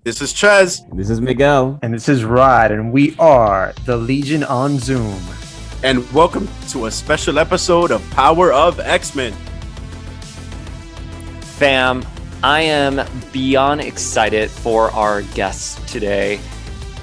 This is Ches. This is Miguel. And this is Rod, and we are the Legion on Zoom. And welcome to a special episode of Power of X-Men. Fam, I am beyond excited for our guests today.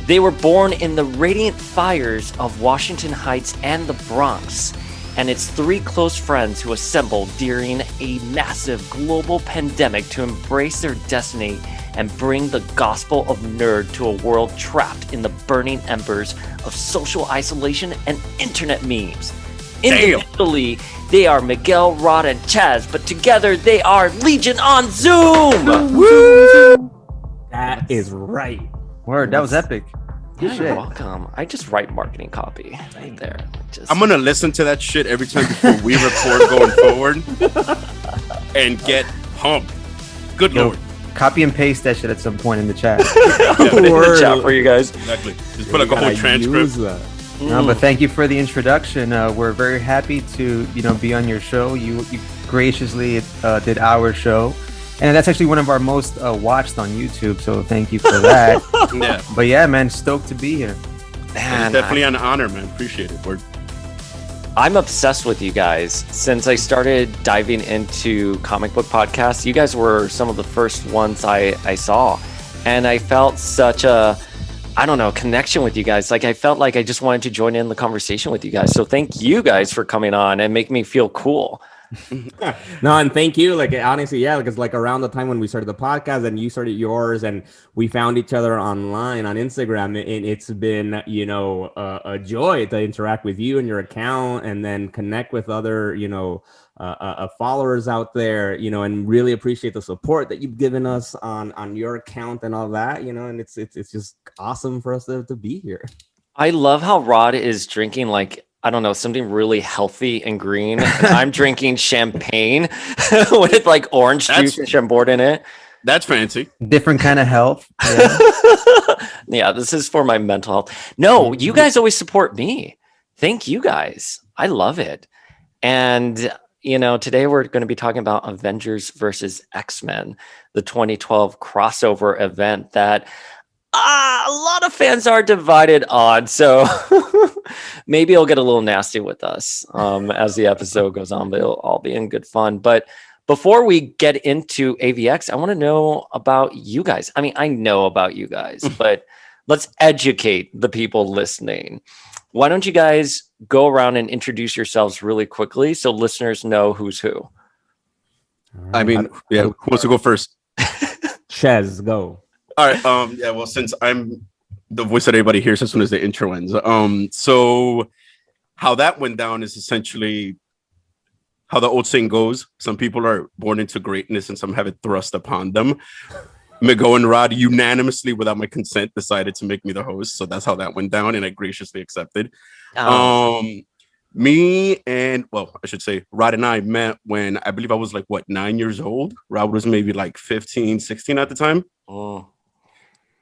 They were born in the radiant fires of Washington Heights and the Bronx, and it's three close friends who assembled during a massive global pandemic to embrace their destiny and bring the gospel of nerd to a world trapped in the burning embers of social isolation and internet memes. Individually, they are Miguel, Rod, and Chaz, but together they are Legion on Zoom! Woo! That is right. Word, that was epic. Yeah, you're welcome. I just write marketing copy right there. I'm going to listen to that shit every time before we record going forward and get pumped. Good Lord. Copy and paste that shit at some point in the chat. Put it in the chat for you guys. Exactly. Just put like a whole transcript. No, but thank you for the introduction. We're very happy to, be on your show. You graciously did our show, and that's actually one of our most watched on YouTube. So thank you for that. Yeah. But yeah, man, stoked to be here. Man, it's definitely an honor, man. Appreciate it. I'm obsessed with you guys. Since I started diving into comic book podcasts, you guys were some of the first ones I saw. And I felt such a, connection with you guys. Like I felt like I just wanted to join in the conversation with you guys. So thank you guys for coming on and make me feel cool. No, and thank you. Like honestly, yeah, because like around the time when we started the podcast and you started yours, and we found each other online on Instagram, and it's been a joy to interact with you and your account, and then connect with other followers out there, and really appreciate the support that you've given us on your account and all that, and it's just awesome for us to be here. I love how Rod is drinking something really healthy and green. And I'm drinking champagne with like orange juice and Chambord in it. That's fancy. Different kind of health. Yeah. Yeah, this is for my mental health. No, you guys always support me. Thank you guys. I love it. And, today we're going to be talking about Avengers versus X-Men, the 2012 crossover event that a lot of fans are divided on, so maybe it'll get a little nasty with us as the episode goes on, but it'll all be in good fun. But before we get into AVX, I want to know about you guys. I mean, I know about you guys, but let's educate the people listening. Why don't you guys go around and introduce yourselves really quickly so listeners know who's who? I mean, yeah, who wants to go first? Ches, go. All right. Yeah. Well, since I'm the voice that everybody hears as soon as the intro ends, so how that went down is essentially how the old saying goes: some people are born into greatness, and some have it thrust upon them. Miguel and Rod unanimously, without my consent, decided to make me the host. So that's how that went down, and I graciously accepted. Me and, well, I should say, Rod and I met when I believe I was 9 years old. Rod was maybe 15, 16 at the time. Oh.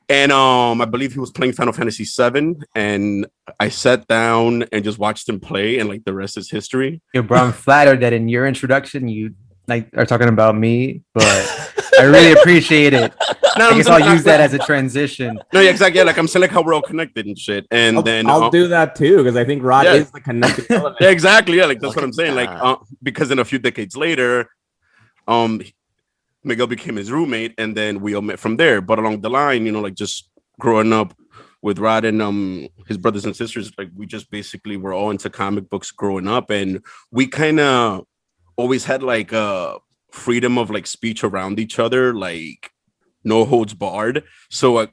And I believe he was playing Final Fantasy VII, and I sat down and just watched him play, and the rest is history. Yo, bro, I'm flattered that in your introduction you are talking about me, but I really appreciate it. I guess I'll use that as a transition. No, yeah, exactly. Yeah, I'm saying how we're all connected and shit. And I'll do that too, because I think Rod is the connected element. Yeah, exactly. Yeah, that's what I'm saying. Because in a few decades later, Miguel became his roommate, and then we all met from there. But along the line, just growing up with Rod and his brothers and sisters, we just basically were all into comic books growing up, and we kind of always had freedom of speech around each other, no holds barred. So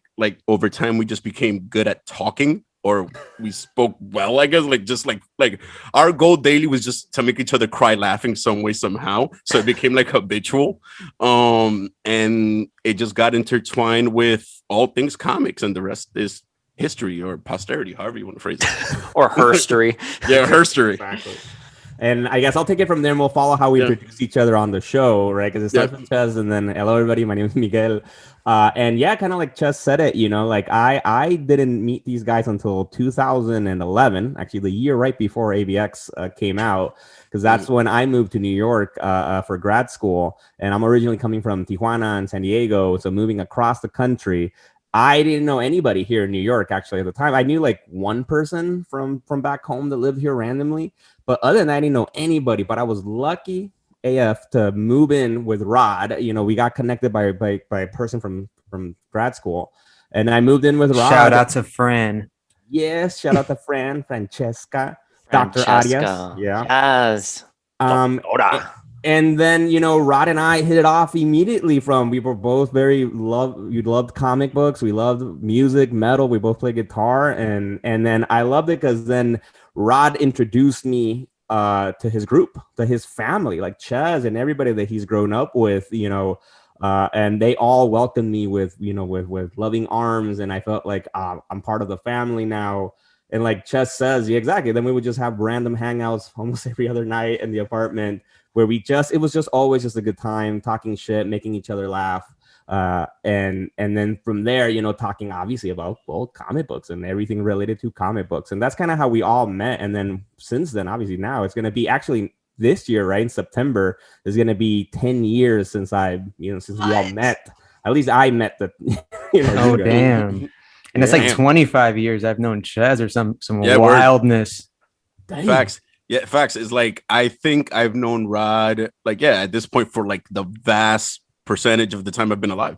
over time, we just became good at talking, or we spoke well, I guess. Our goal daily was just to make each other cry laughing some way, somehow. So it became habitual. And it just got intertwined with all things comics, and the rest is history or posterity, however you want to phrase it. Or herstory. Yeah, herstory. Exactly. And I guess I'll take it from there, and we'll follow how we introduce each other on the show, right? Because it starts with Ches, and then hello, everybody. My name is Miguel. And yeah, kind of like Ches said it, I didn't meet these guys until 2011, actually the year right before AVX came out, because that's when I moved to New York for grad school. And I'm originally coming from Tijuana and San Diego, so moving across the country. I didn't know anybody here in New York actually at the time. I knew like one person from back home that lived here randomly, but other than that, I didn't know anybody. But I was lucky AF to move in with Rod. You know, we got connected by a person from grad school, and I moved in with Rod. Shout out to Fran. Yes, shout out to Francesca, Dr. Arias. Yeah. Yes. And then, you know, Rod and I hit it off immediately we were both we loved comic books. We loved music, metal. We both play guitar. And then I loved it because then Rod introduced me to his group, to his family, like Chaz and everybody that he's grown up with, you know, and they all welcomed me with loving arms. And I felt like I'm part of the family now. And like Chaz says, yeah, exactly. Then we would just have random hangouts almost every other night in the apartment, where it was just always just a good time, talking shit, making each other laugh. And then from there, you know, talking obviously about comic books and everything related to comic books. And that's kind of how we all met. And then since then, obviously now it's going to be actually this year, right? In September is going to be 10 years since we all met. At least I met Oh, damn. And it's like 25 years I've known Chaz or some wildness. Facts. Yeah, facts. Is like I think I've known Rod at this point for like the vast percentage of the time I've been alive.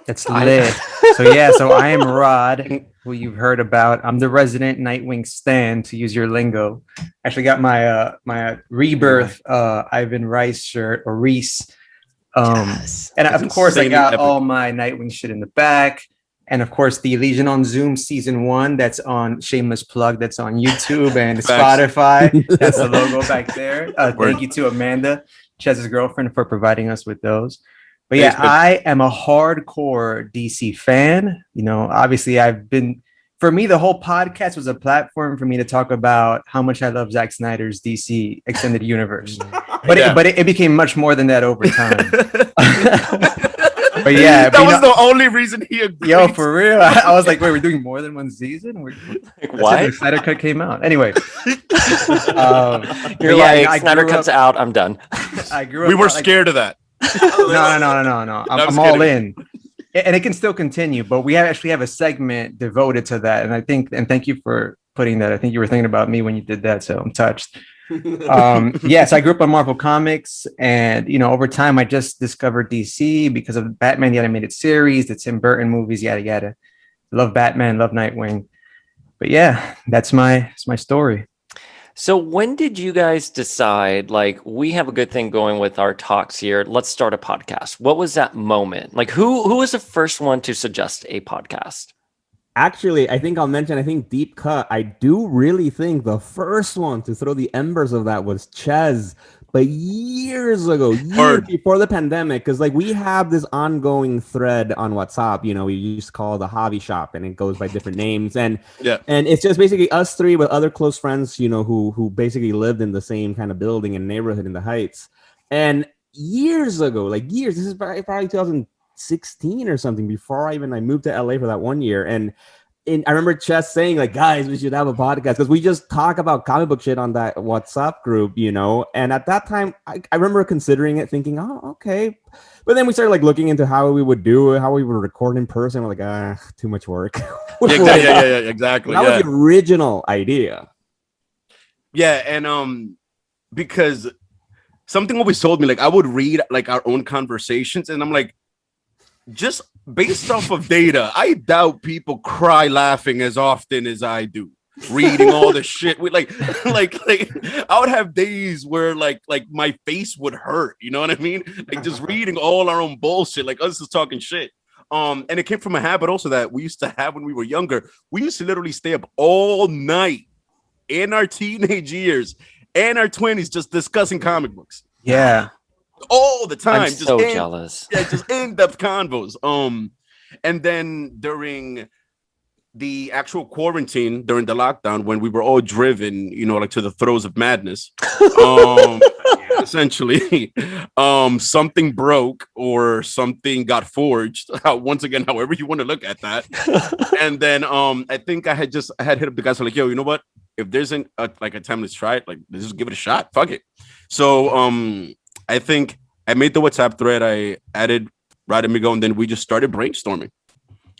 That's lit. So I am Rod, who you've heard about. I'm the resident Nightwing stan, to use your lingo. Actually got my rebirth Ivan Rice shirt, or Reese. Yes. And of course I got all my Nightwing shit in the back. And of course, the Legion on Zoom season 1, that's on shameless plug, that's on YouTube and Spotify. That's the logo back there. Thank you to Amanda, Chez's girlfriend, for providing us with those. But yeah, I am a hardcore DC fan. You know, obviously for me, the whole podcast was a platform for me to talk about how much I love Zack Snyder's DC extended universe. But it became much more than that over time. But yeah, that was the only reason he agreed. Yo, for real. I was like, wait, we're doing more than one season? Why? The Snyder Cut came out. Anyway. You're like, Snyder Cut's out, I'm done. We were scared of that. No. I'm all in. And it can still continue, but we actually have a segment devoted to that. And thank you for putting that. I think you were thinking about me when you did that, so I'm touched. Yes, I grew up on Marvel Comics, and you know, over time I just discovered DC because of Batman the animated series, the Tim Burton movies, yada yada. Love Batman, love Nightwing. But yeah, that's my story. So when did you guys decide, like, we have a good thing going with our talks here, let's start a podcast? What was that moment? Like, who was the first one to suggest a podcast? Actually, I think Deep Cut, I do really think the first one to throw the embers of that was Chez, but years before the pandemic, because like we have this ongoing thread on WhatsApp, you know, we used to call the hobby shop, and it goes by different names, and it's just basically us three with other close friends, you know, who basically lived in the same kind of building and neighborhood in the Heights. And years ago, this is probably 2016 or something, before I moved to LA for that 1 year. And I remember Chess saying, like, guys, we should have a podcast, because we just talk about comic book shit on that WhatsApp group, you know. And at that time, I remember considering it, thinking, oh, okay. But then we started like looking into how we would do it, how we would record in person. We're like, too much work. Exactly. That was the original idea. Yeah, and because something always told me, like, I would read like our own conversations, and I'm like, just based off of data, I doubt people cry laughing as often as I do reading all the shit. We like I would have days where like my face would hurt, you know what I mean? Like just reading all our own bullshit, like us just talking shit. And it came from a habit also that we used to have when we were younger. We used to literally stay up all night in our teenage years and our 20s just discussing comic books. Yeah. All the time. I'm so jealous. Yeah, just in-depth convos. And then during the actual quarantine, during the lockdown, when we were all driven, you know, like to the throes of madness, essentially, something broke or something got forged. Once again, however you want to look at that. And then I think I had hit up the guys, like, yo, you know what? If there's a time, let's try it. Like, let's just give it a shot. Fuck it. So I think I made the WhatsApp thread. I added Rod and Migo, and then we just started brainstorming.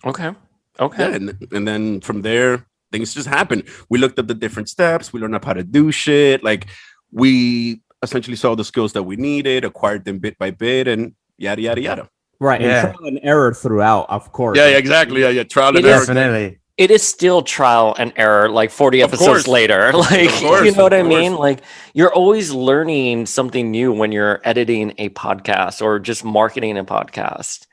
Okay. Yeah, and then from there, things just happened. We looked at the different steps. We learned up how to do shit. Like we essentially saw the skills that we needed, acquired them bit by bit, and yada yada yada. Right, and Yeah. trial and error throughout, of course. Yeah, exactly. Yeah, trial and It error. is- Definitely. It is still trial and error, like 40 Of episodes course. later. Like, course, you know what of I mean? course. Like, you're always learning something new when you're editing a podcast or just marketing a podcast.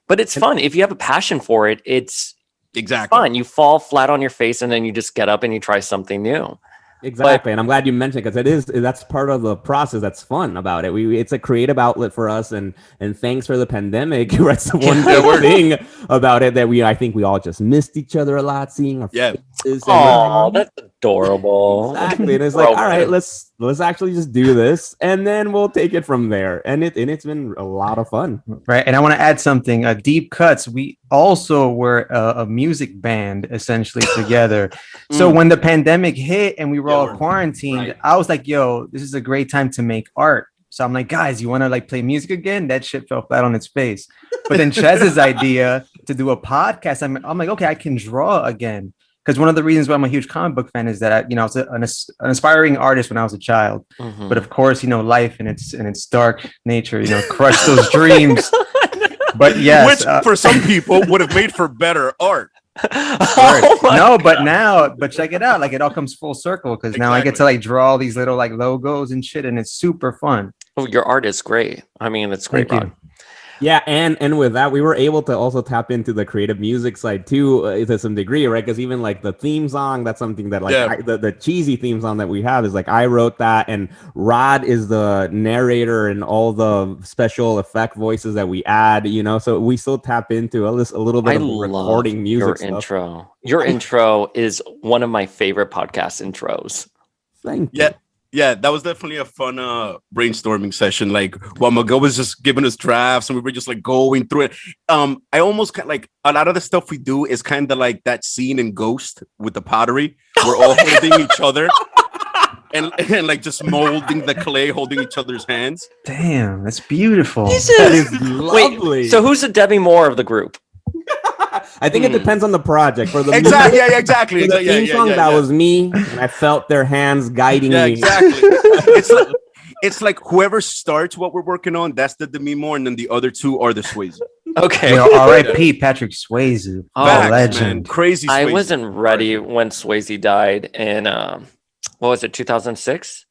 But it's fun. If you have a passion for it, it's Exactly. fun. You fall flat on your face and then you just get up and you try something new. Exactly, and I'm glad you mentioned because that's part of the process that's fun about it. It's a creative outlet for us, and thanks for the pandemic. That's the one good thing about it that I think we all just missed each other a lot, seeing our faces. Oh, that's adorable. Exactly, and it's like, all right, let's actually just do this, and then we'll take it from there. And it's been a lot of fun. Right. And I want to add something. Deep Cuts, we also were a music band essentially together. So when the pandemic hit and we were all quarantined, I was like, yo, this is a great time to make art. So I'm like, guys, you want to like play music again? That shit fell flat on its face. But then Chez's idea to do a podcast, I'm like, okay, I can draw again. Because one of the reasons why I'm a huge comic book fan is that I was an aspiring artist when I was a child. Mhm. But of course, life and its dark nature, crushed those dreams. But yes, Which for some people would have made for better art. Oh my no, but check it out. Like it all comes full circle because now I get to like draw all these little like logos and shit, and it's super fun. Oh, your art is great. I mean, it's great, Thank you. Ron. Yeah, and with that, we were able to also tap into the creative music side too, to some degree, right? Because even like the theme song, that's something that like the cheesy theme song that we have is like I wrote that, and Rod is the narrator and all the special effect voices that we add, so we still tap into a little bit I of recording music your stuff. intro. Your intro is one of my favorite podcast intros. Thank you. Yeah, that was definitely a fun brainstorming session. Like while Miguel was just giving us drafts and we were just like going through it. I almost like a lot of the stuff we do is kind of like that scene in Ghost with the pottery. We're all holding each other and like just molding the clay, holding each other's hands. Damn, that's beautiful. That is lovely. Wait, so who's the Debbie Moore of the group? I think it depends on the project. For the Exactly, yeah, exactly. for the Yeah, theme yeah, song, yeah, that yeah. was me, and I felt their hands guiding Yeah, me. exactly. It's like whoever starts what we're working on, that's the Demi Moore, and then the other two are the Swayze. Okay. R.I.P. Patrick Swayze, Facts, legend. Man. Crazy. I Swayze. wasn't ready when Swayze died in what was it, 2006?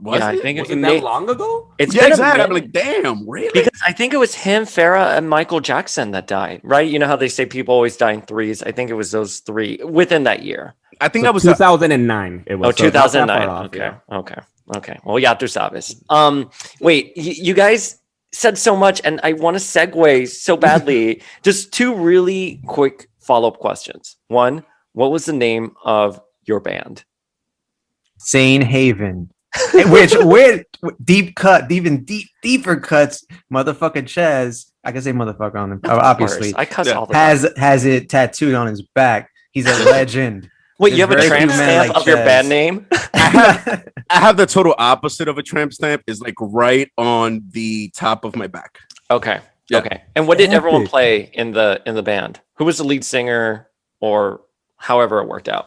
Was Yeah, I it? think Was it that long ago? It's Yeah, been a exactly. I'm minute. like, damn, really? Because I think it was him, Farrah, and Michael Jackson that died, right? You know how they say people always die in threes? I think it was those three within that year. I think So that was 2009. It was. Oh, so not that far 2009. off, Okay. yeah. Okay. Well, ya tú sabes. Wait, you guys said so much, and I want to segue so badly. Just two really quick follow-up questions. One, what was the name of your band? Sane Haven. Which with deep cut, even deeper cuts, motherfucking Chez, I can say motherfucker on him, obviously, Of course, I cuss Yeah. all the time. has it tattooed on his back. He's a legend. Wait, you have a There's very tramp few men stamp like of your Chez. band name? I have the total opposite of a tramp stamp. Is like right on the top of my back. Okay. Yeah. Okay. And what did everyone Epic. play in the band? Who was the lead singer, or however it worked out?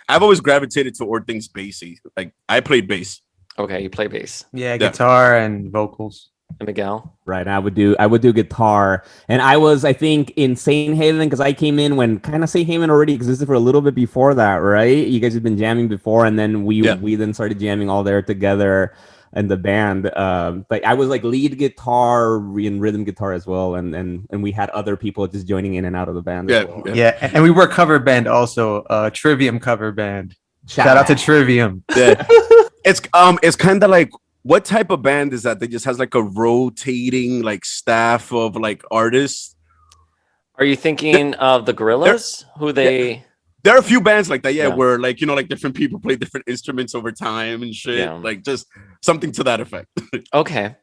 I've always gravitated toward things bassy. Like I played bass. Okay, you play bass. Yeah, guitar and vocals. And Miguel? Right. I would do guitar. And I think in St. Haven, because I came in when kind of St. Haven already existed for a little bit before that, right? You guys had been jamming before, and then we then started jamming all there together in the band. But I was like lead guitar and rhythm guitar as well, and we had other people just joining in and out of the band. Yeah, as well. Yeah, and we were cover band also, Trivium cover band. Shout out to Trivium. Yeah. It's kind of like, what type of band is that just has like a rotating like staff of like artists? Are you thinking of the Gorillas? Who they? There are a few bands like that, Yeah. where like like different people play different instruments over time and shit. Yeah. Like just something to that effect. Okay.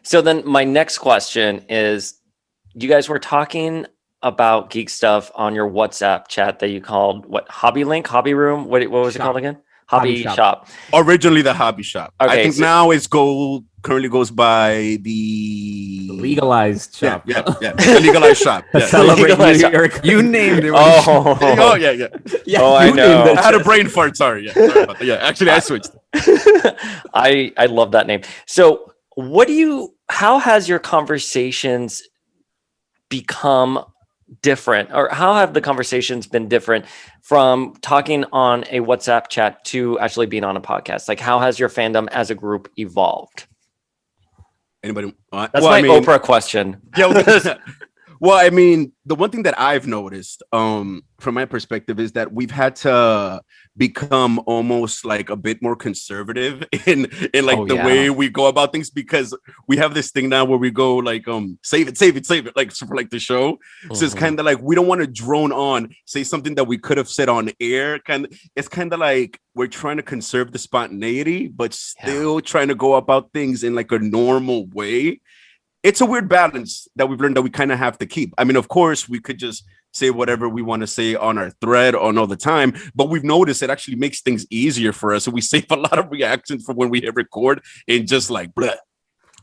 So then my next question is, you guys were talking about geek stuff on your WhatsApp chat that you called what? Hobby Link, Hobby Room? What was it Shop. called again? Hobby Hobby Shop. Shop. Originally the hobby shop. I Okay, think so- now it's Gold currently goes by the Legalized shop. Yeah. The legalized shop. Yeah. Celebrate Legalized New shop. York. You named it. Oh yeah. Yeah, Oh, I you named know. it. I had a brain fart. Sorry. Yeah. Sorry about that. Yeah. Actually, I switched. I love that name. So how has your conversations become different, or how have the conversations been different from talking on a WhatsApp chat to actually being on a podcast? Like, how has your fandom as a group evolved? Anybody? That's Oprah question. Yeah. Well, I mean, the one thing that I've noticed, from my perspective, is that we've had to become almost like a bit more conservative in like the way we go about things, because we have this thing now where we go like save it, like for like the show. So it's kind of like we don't want to drone on, say something that we could have said on air. It's kind of like we're trying to conserve the spontaneity, but still trying to go about things in like a normal way. It's a weird balance that we've learned that we kind of have to keep. I mean, of course, we could just say whatever we want to say on our thread on all the time, but we've noticed it actually makes things easier for us. So we save a lot of reactions for when we hit record and just like, bleh.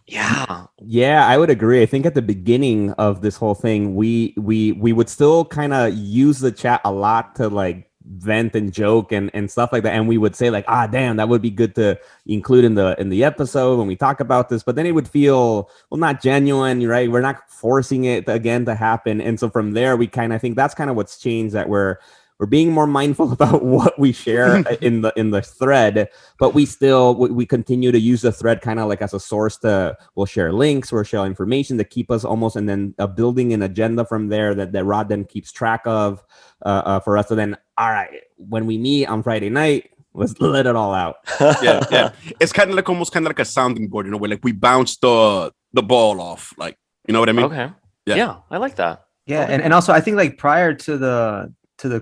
Yeah, I would agree. I think at the beginning of this whole thing, we would still kind of use the chat a lot to like vent and joke and stuff like that, and we would say like, damn, that would be good to include in the episode when we talk about this, but then it would feel not genuine, right? We're not forcing it again to happen. And so from there we kind of think that's kind of what's changed, that we're being more mindful about what we share in the thread, but we continue to use the thread kind of like as a source we'll share links, we'll share information to keep us almost, and then building an agenda from there that Rod then keeps track of for us. So then, all right, when we meet on Friday night, let's let it all out. Yeah. It's kind of like a sounding board in a way. Like we bounce the ball off, like, you know what I mean? Okay. Yeah, I like that. Yeah, Okay. and also I think like prior to the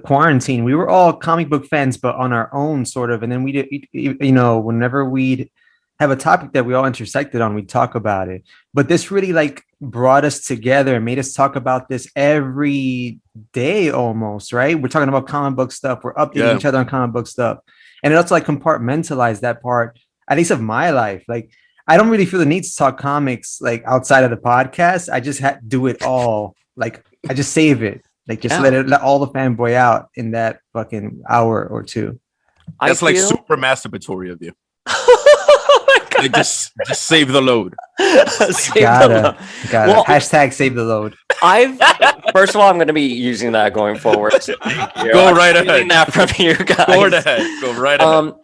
quarantine, we were all comic book fans, but on our own sort of. And then we did, whenever we'd have a topic that we all intersected on, we'd talk about it. But this really like brought us together and made us talk about this every day almost, right? We're talking about comic book stuff. We're updating each other on comic book stuff. And it also like compartmentalized that part, at least of my life. Like, I don't really feel the need to talk comics like outside of the podcast. I just do it all. Like, I just save it. Like, just let all the fanboy out in that fucking hour or two. That's like super masturbatory of you. Like just save the load. Gotta. Well, hashtag save the load. First of all, I'm going to be using that going forward. Go right ahead. That from you guys. Go right ahead.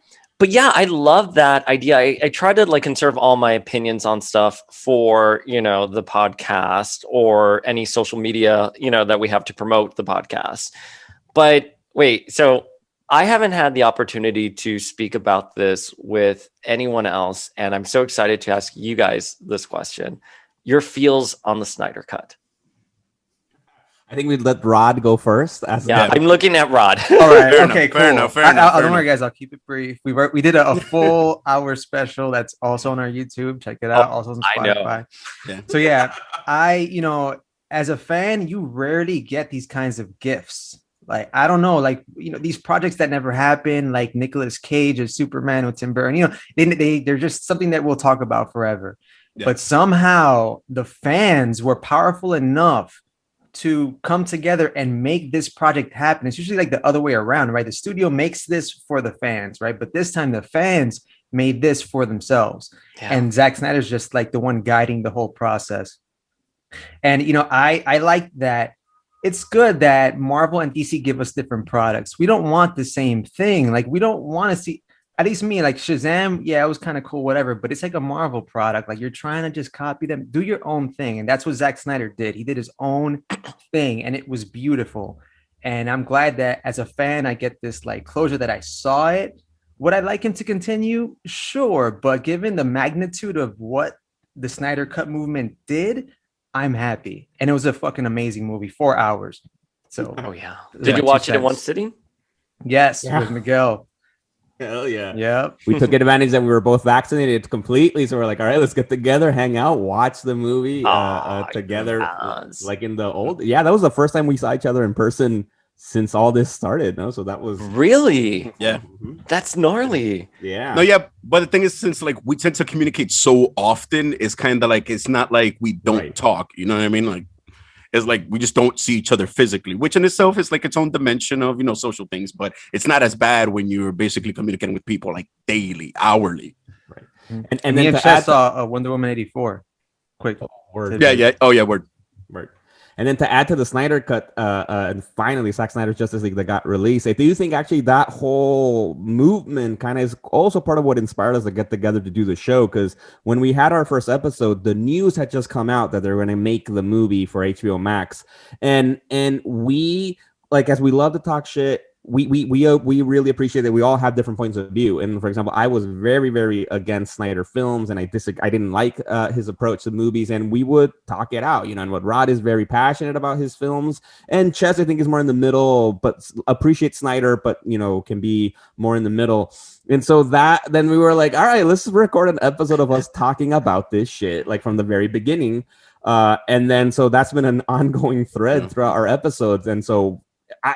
But yeah, I love that idea. I try to like conserve all my opinions on stuff for, the podcast or any social media, that we have to promote the podcast. But wait, so I haven't had the opportunity to speak about this with anyone else. And I'm so excited to ask you guys this question. Your feels on the Snyder Cut. I think we'd let Rod go first. I'm looking at Rod. All right. Fair enough. Don't worry, guys. I'll keep it brief. We did a full hour special that's also on our YouTube. Check it out. Also on Spotify. Yeah. So yeah, as a fan, you rarely get these kinds of gifts. Like, I don't know, like, these projects that never happen, like Nicolas Cage as Superman with Tim Burton, they're just something that we'll talk about forever. Yeah. But somehow the fans were powerful enough to come together and make this project happen. It's usually like the other way around, right? The studio makes this for the fans, right? But this time the fans made this for themselves. Yeah. And Zack Snyder's just like the one guiding the whole process. And, I like that. It's good that Marvel and DC give us different products. We don't want the same thing. Like, we don't want to see, at least me, like Shazam. Yeah, it was kind of cool, whatever, but it's like a Marvel product. Like, you're trying to just copy them, do your own thing. And that's what Zack Snyder did. He did his own thing and it was beautiful. And I'm glad that as a fan, I get this like closure that I saw it. Would I like him to continue? Sure. But given the magnitude of what the Snyder Cut movement did, I'm happy. And it was a fucking amazing movie, 4 hours. So, did you watch it in one sitting? Yes, with Miguel. Hell yeah. Yep. We took advantage that we were both vaccinated completely. So we're like, all right, let's get together, hang out, watch the movie together. Like in the old. Yeah, that was the first time we saw each other in person since all this started. No, so that was Really? Yeah. That's gnarly. yeah. No, yeah, but the thing is, since like we tend to communicate so often, it's kind of like it's not like we don't Right. talk. You know what I mean? Like it's like we just don't see each other physically, which in itself is like its own dimension of social things. But it's not as bad when you're basically communicating with people like daily, hourly. Right. And And me then and to add Chess saw Wonder Woman 84. Quick. word. Yeah, yeah. Oh, yeah. Word. Right. And then to add to the Snyder cut, and finally Zack Snyder's Justice League that got released, I do think actually that whole movement kind of is also part of what inspired us to get together to do the show. Because when we had our first episode, the news had just come out that they're going to make the movie for HBO Max, and we, like, as we love to talk shit, we really appreciate that we all have different points of view. And for example, I was very, very against Snyder films, and I didn't like his approach to movies, and we would talk it out, and what Rod is very passionate about his films, and Chess I think is more in the middle, but appreciates Snyder, but can be more in the middle. And so then we were like, all right, let's record an episode of us talking about this shit, like from the very beginning. And then so that's been an ongoing thread throughout our episodes. And so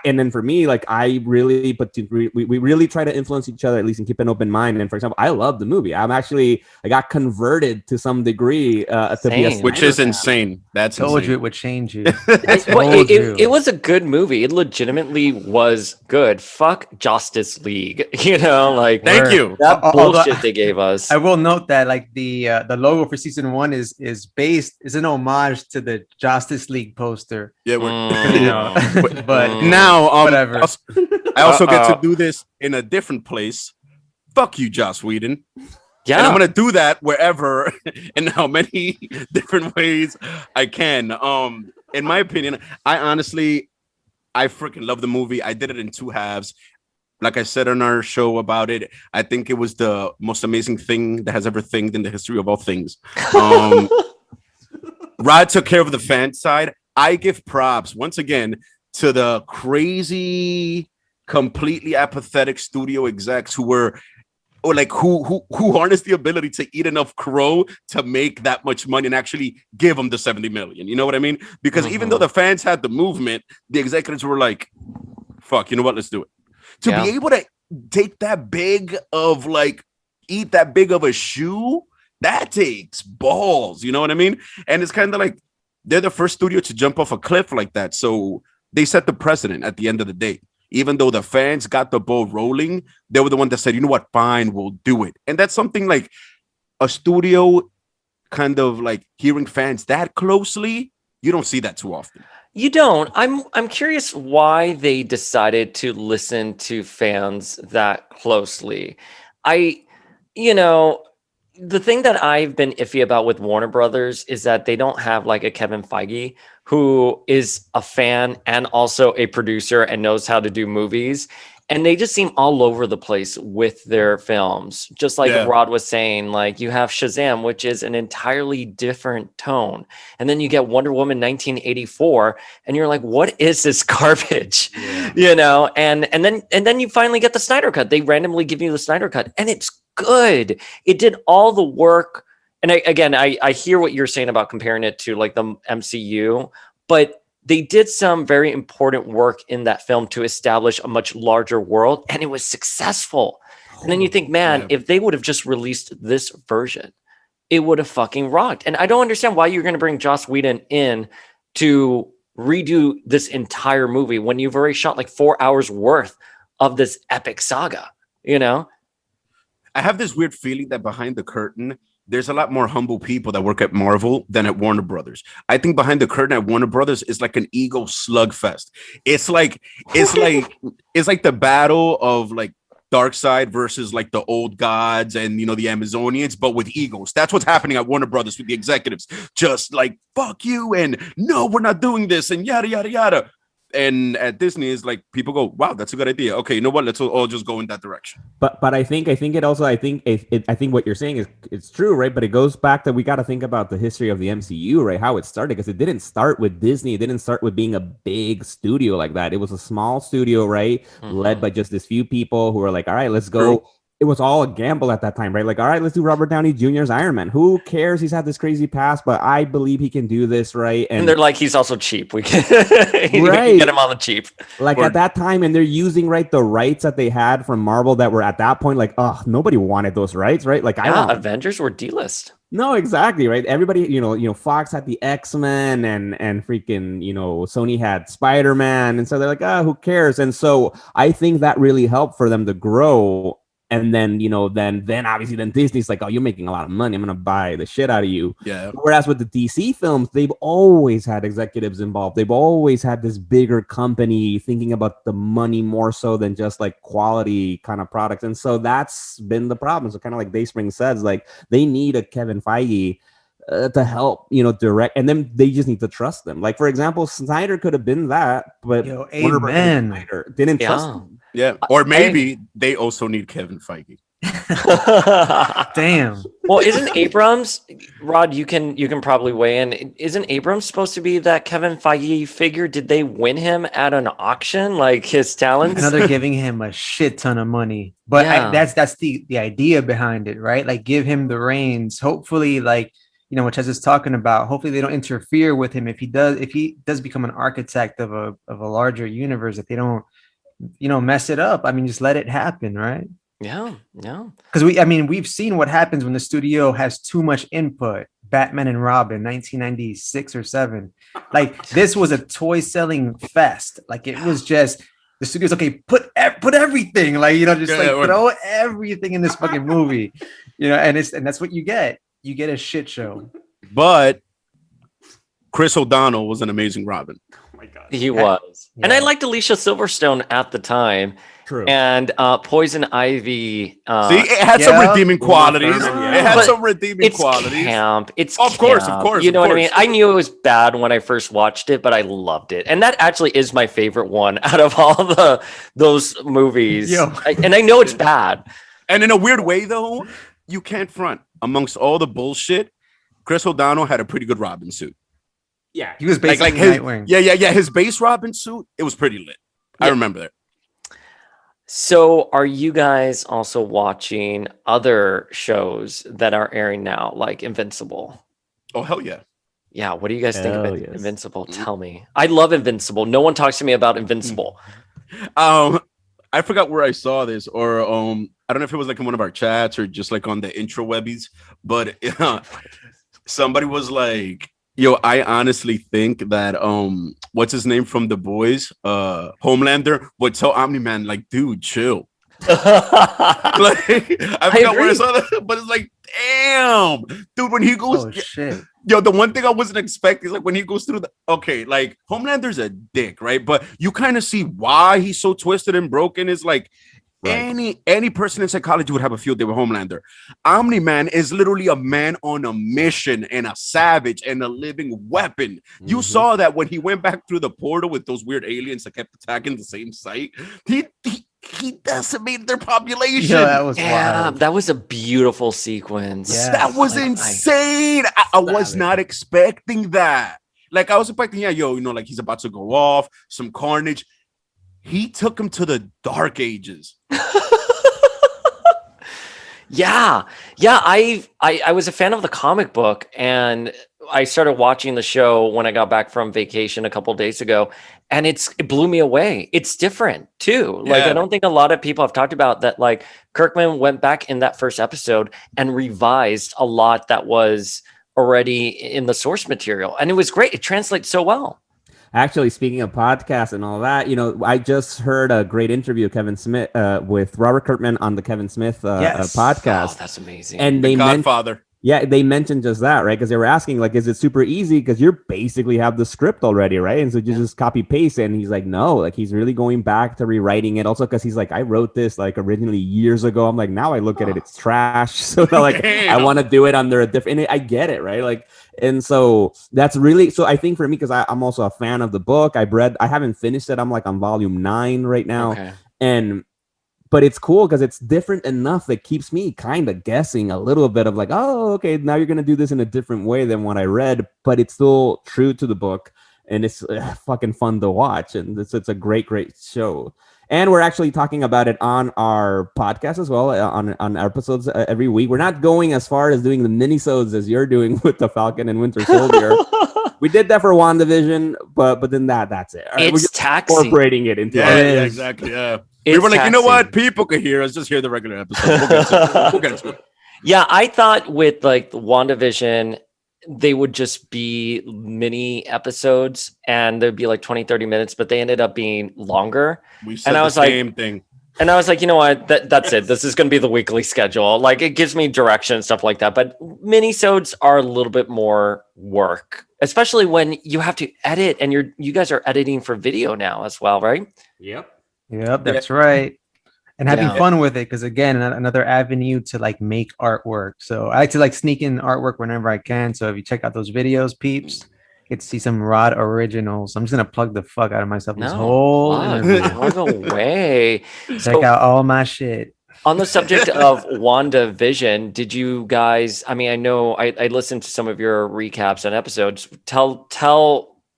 and then for me, like we really try to influence each other, at least, and keep an open mind. And for example, I love the movie. I got converted to some degree to be a which is insane. That's told insane. you it would change you. It was a good movie. It legitimately was good. Fuck Justice League. Like Thank you. that bullshit they gave us. I will note that like the logo for season 1 is an homage to the Justice League poster. Yeah, But now whatever. I also get to do this in a different place. Fuck you, Joss Whedon. Yeah, and I'm gonna do that wherever and how many different ways I can. In my opinion, I freaking love the movie. I did it in 2 halves. Like I said on our show about it, I think it was the most amazing thing that has ever thinged in the history of all things. Rod took care of the fan side. I give props once again to the crazy, completely apathetic studio execs who harnessed the ability to eat enough crow to make that much money and actually give them the 70 million. You know what I mean? Because even though the fans had the movement, the executives were like, fuck, you know what? Let's do it. To be able to take that big of eat that big of a shoe, that takes balls. You know what I mean? And it's kind of like they're the first studio to jump off a cliff like that. So they set the precedent at the end of the day. Even though the fans got the ball rolling, they were the one that said, you know what, fine, we'll do it. And that's something like a studio kind of like hearing fans that closely. You don't see that too often. You don't. I'm curious why they decided to listen to fans that closely. The thing that I've been iffy about with Warner Brothers is that they don't have like a Kevin Feige who is a fan and also a producer and knows how to do movies. And they just seem all over the place with their films. Just like Rod was saying, like you have Shazam, which is an entirely different tone. And then you get Wonder Woman 1984 and you're like, what is this garbage? Yeah. And then you finally get the Snyder Cut. They randomly give you the Snyder Cut and it's good. It did all the work. And I hear what you're saying about comparing it to like the MCU, but they did some very important work in that film to establish a much larger world, and it was successful. And then you think, man, if they would have just released this version, it would have fucking rocked. And I don't understand why you're going to bring Joss Whedon in to redo this entire movie when you've already shot like 4 hours worth of this epic saga, I have this weird feeling that behind the curtain, there's a lot more humble people that work at Marvel than at Warner Brothers. I think behind the curtain at Warner Brothers is like an ego slugfest. It's like the battle of like Darkseid versus like the old gods and the Amazonians, but with egos. That's what's happening at Warner Brothers with the executives. Just like fuck you and no, we're not doing this and yada yada yada. And at Disney is like people go, wow, that's a good idea. Okay, you know what? Let's all just go in that direction. But I think it also I think what you're saying is it's true, right? But it goes back to we got to think about the history of the MCU, right? How it started, because it didn't start with Disney. It didn't start with being a big studio like that. It was a small studio, right? Mm-hmm. Led by just this few people who were like, all right, let's go. True. it was all a gamble at that time, right? Like, all right, let's do Robert Downey Jr.'s Iron Man. Who cares? He's had this crazy past, but I believe he can do this, right? And they're like, he's also cheap. We can, we Right. can get him on the cheap. Like at that time, and they're using the rights that they had from Marvel that were at that point, like, oh, nobody wanted those rights, right? Like, Avengers were D-list. No, exactly, right. Everybody, Fox had the X-Men and freaking, Sony had Spider-Man, and so they're like, who cares? And so I think that really helped for them to grow. And then, then obviously then Disney's like, oh, you're making a lot of money. I'm going to buy the shit out of you. Yeah. Whereas with the DC films, they've always had executives involved. They've always had this bigger company thinking about the money more so than just like quality kind of products. And so that's been the problem. So kind of like Dayspring says, like they need a Kevin Feige to help, direct, and then they just need to trust them. Like, for example, Snyder could have been that, but Snyder didn't trust him. Yeah, or maybe they also need Kevin Feige. Damn. Well, isn't Abrams, Rod? You can probably weigh in. Isn't Abrams supposed to be that Kevin Feige figure? Did they win him at an auction, like his talents? Now they're giving him a shit ton of money, but that's the idea behind it, right? Like, give him the reins. Hopefully, like, which I was talking about. Hopefully, they don't interfere with him if he does become an architect of a larger universe. If they don't, mess it up. I mean, just let it happen, right? Yeah. Because we've seen what happens when the studio has too much input. Batman and Robin, 1996 or 7. Like, this was a toy selling fest. Like, it was just the studio's okay. Put everything, like, throw everything in this fucking movie, and that's what you get. You get a shit show. But Chris O'Donnell was an amazing Robin. Oh my God, he was, and I liked Alicia Silverstone at the time. True. And Poison Ivy. See, it had some redeeming qualities. Yeah. It had But some redeeming qualities. Camp. It's of course. You know what I mean? I knew it was bad when I first watched it, but I loved it, and that actually is my favorite one out of all those movies. And I know it's bad. And in a weird way, though, you can't front. Amongst all the bullshit, Chris O'Donnell had a pretty good Robin suit. Yeah, he was basically Nightwing. Yeah. His base Robin suit, it was pretty lit. I remember that. So are you guys also watching other shows that are airing now, like Invincible? Oh, hell yeah. Yeah, what do you guys think of Invincible? Tell me. I love Invincible. No one talks to me about Invincible. I forgot where I saw this, or I don't know if it was like in one of our chats or just like on the intro webbies, but somebody was like, yo, I honestly think that what's his name from The Boys, Homelander, would tell Omni-Man, like, dude, chill. Like, I forgot where I saw that, but it's like, damn, dude, when he goes, shit. Yo, the one thing I wasn't expecting is like when he goes through like Homelander's a dick, right? But you kind of see why he's so twisted and broken. Is like any person in psychology would have a field day with Homelander. Omni-Man is literally a man on a mission and a savage and a living weapon. Mm-hmm. You saw that when he went back through the portal with those weird aliens that kept attacking the same site. He decimated their population. Yeah, that was wild. That was a beautiful sequence. Yes. That was insane. I was not expecting that. Like, I was expecting, like he's about to go off, some carnage. He took him to the dark ages. Yeah. I was a fan of the comic book, and I started watching the show when I got back from vacation a couple days ago, and it blew me away. It's different too. Like, I don't think a lot of people have talked about that. Like, Kirkman went back in that first episode and revised a lot that was already in the source material, and it was great. It translates so well. Actually, speaking of podcasts and all that, I just heard a great interview of Kevin Smith with Robert Kirkman on the Kevin Smith podcast. Oh, that's amazing. And they Godfather. They mentioned just that, right? Because they were asking, like, is it super easy? Because you basically have the script already, right? And so you just copy paste it. And he's like, no, like, he's really going back to rewriting it. Also, because he's like, I wrote this like originally years ago. I'm like, now I look at it, it's trash. So like, I want to do it under a different. And I get it, right? Like, and so that's really. So I think for me, because I'm also a fan of the book. I haven't finished it. I'm like on volume 9 right now, but it's cool because it's different enough that keeps me kind of guessing a little bit of like, oh, okay, now you're going to do this in a different way than what I read, but it's still true to the book. and it's fucking fun to watch, and it's a great show. And we're actually talking about it on our podcast as well, on episodes every week. We're not going as far as doing the minisodes as you're doing with the Falcon and Winter Soldier. We did that for WandaVision, but then that's it. It's we're just taxing. Incorporating it into Yeah, exactly. Yeah. We were like, you know what? People could hear us. Just hear the regular episode. We'll get to it. Yeah, I thought with like WandaVision, they would just be mini episodes and there'd be like 20-30 minutes, but they ended up being longer. We said the same thing. And I was like, you know what? That's it. This is going to be the weekly schedule. Like, it gives me direction and stuff like that. But minisodes are a little bit more work, especially when you have to edit, and you guys are editing for video now as well, right? Yep, that's right. And having fun with it, because again, another avenue to like make artwork. So I like to like sneak in artwork whenever I can. So if you check out those videos, peeps, get to see some Rod originals. I'm just gonna plug the fuck out of myself this whole plug away. Check out all my shit. On the subject of WandaVision, did you guys? I mean, I know I listened to some of your recaps and episodes. Tell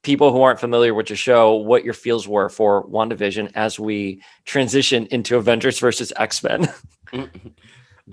people who aren't familiar with your show what your feels were for WandaVision as we transition into Avengers versus X-Men.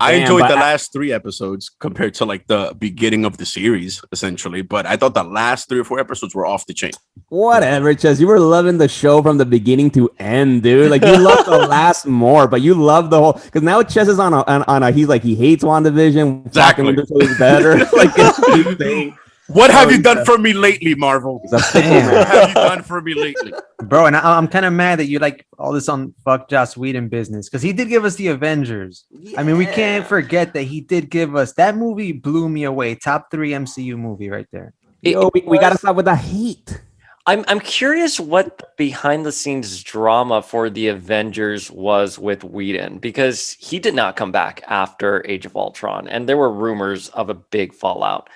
I enjoyed the last 3 episodes compared to like the beginning of the series, essentially. But I thought the last 3 or 4 episodes were off the chain. Whatever, Ches. You were loving the show from the beginning to end, dude. Like, you love the last more, but you love the whole. Because now Ches is on a. He's like, he hates WandaVision. Exactly. Winter Soldier is better. Like, it's thing. What have you done for me lately, Marvel? What have you done for me lately? Bro, and I'm kind of mad that you like all this on fuck Joss Whedon business, because he did give us the Avengers. Yeah. I mean, we can't forget that he did give us that movie. Blew me away. Top 3 MCU movie right there. We gotta stop with the hate. I'm curious what the behind the scenes drama for the Avengers was with Whedon, because he did not come back after Age of Ultron, and there were rumors of a big fallout.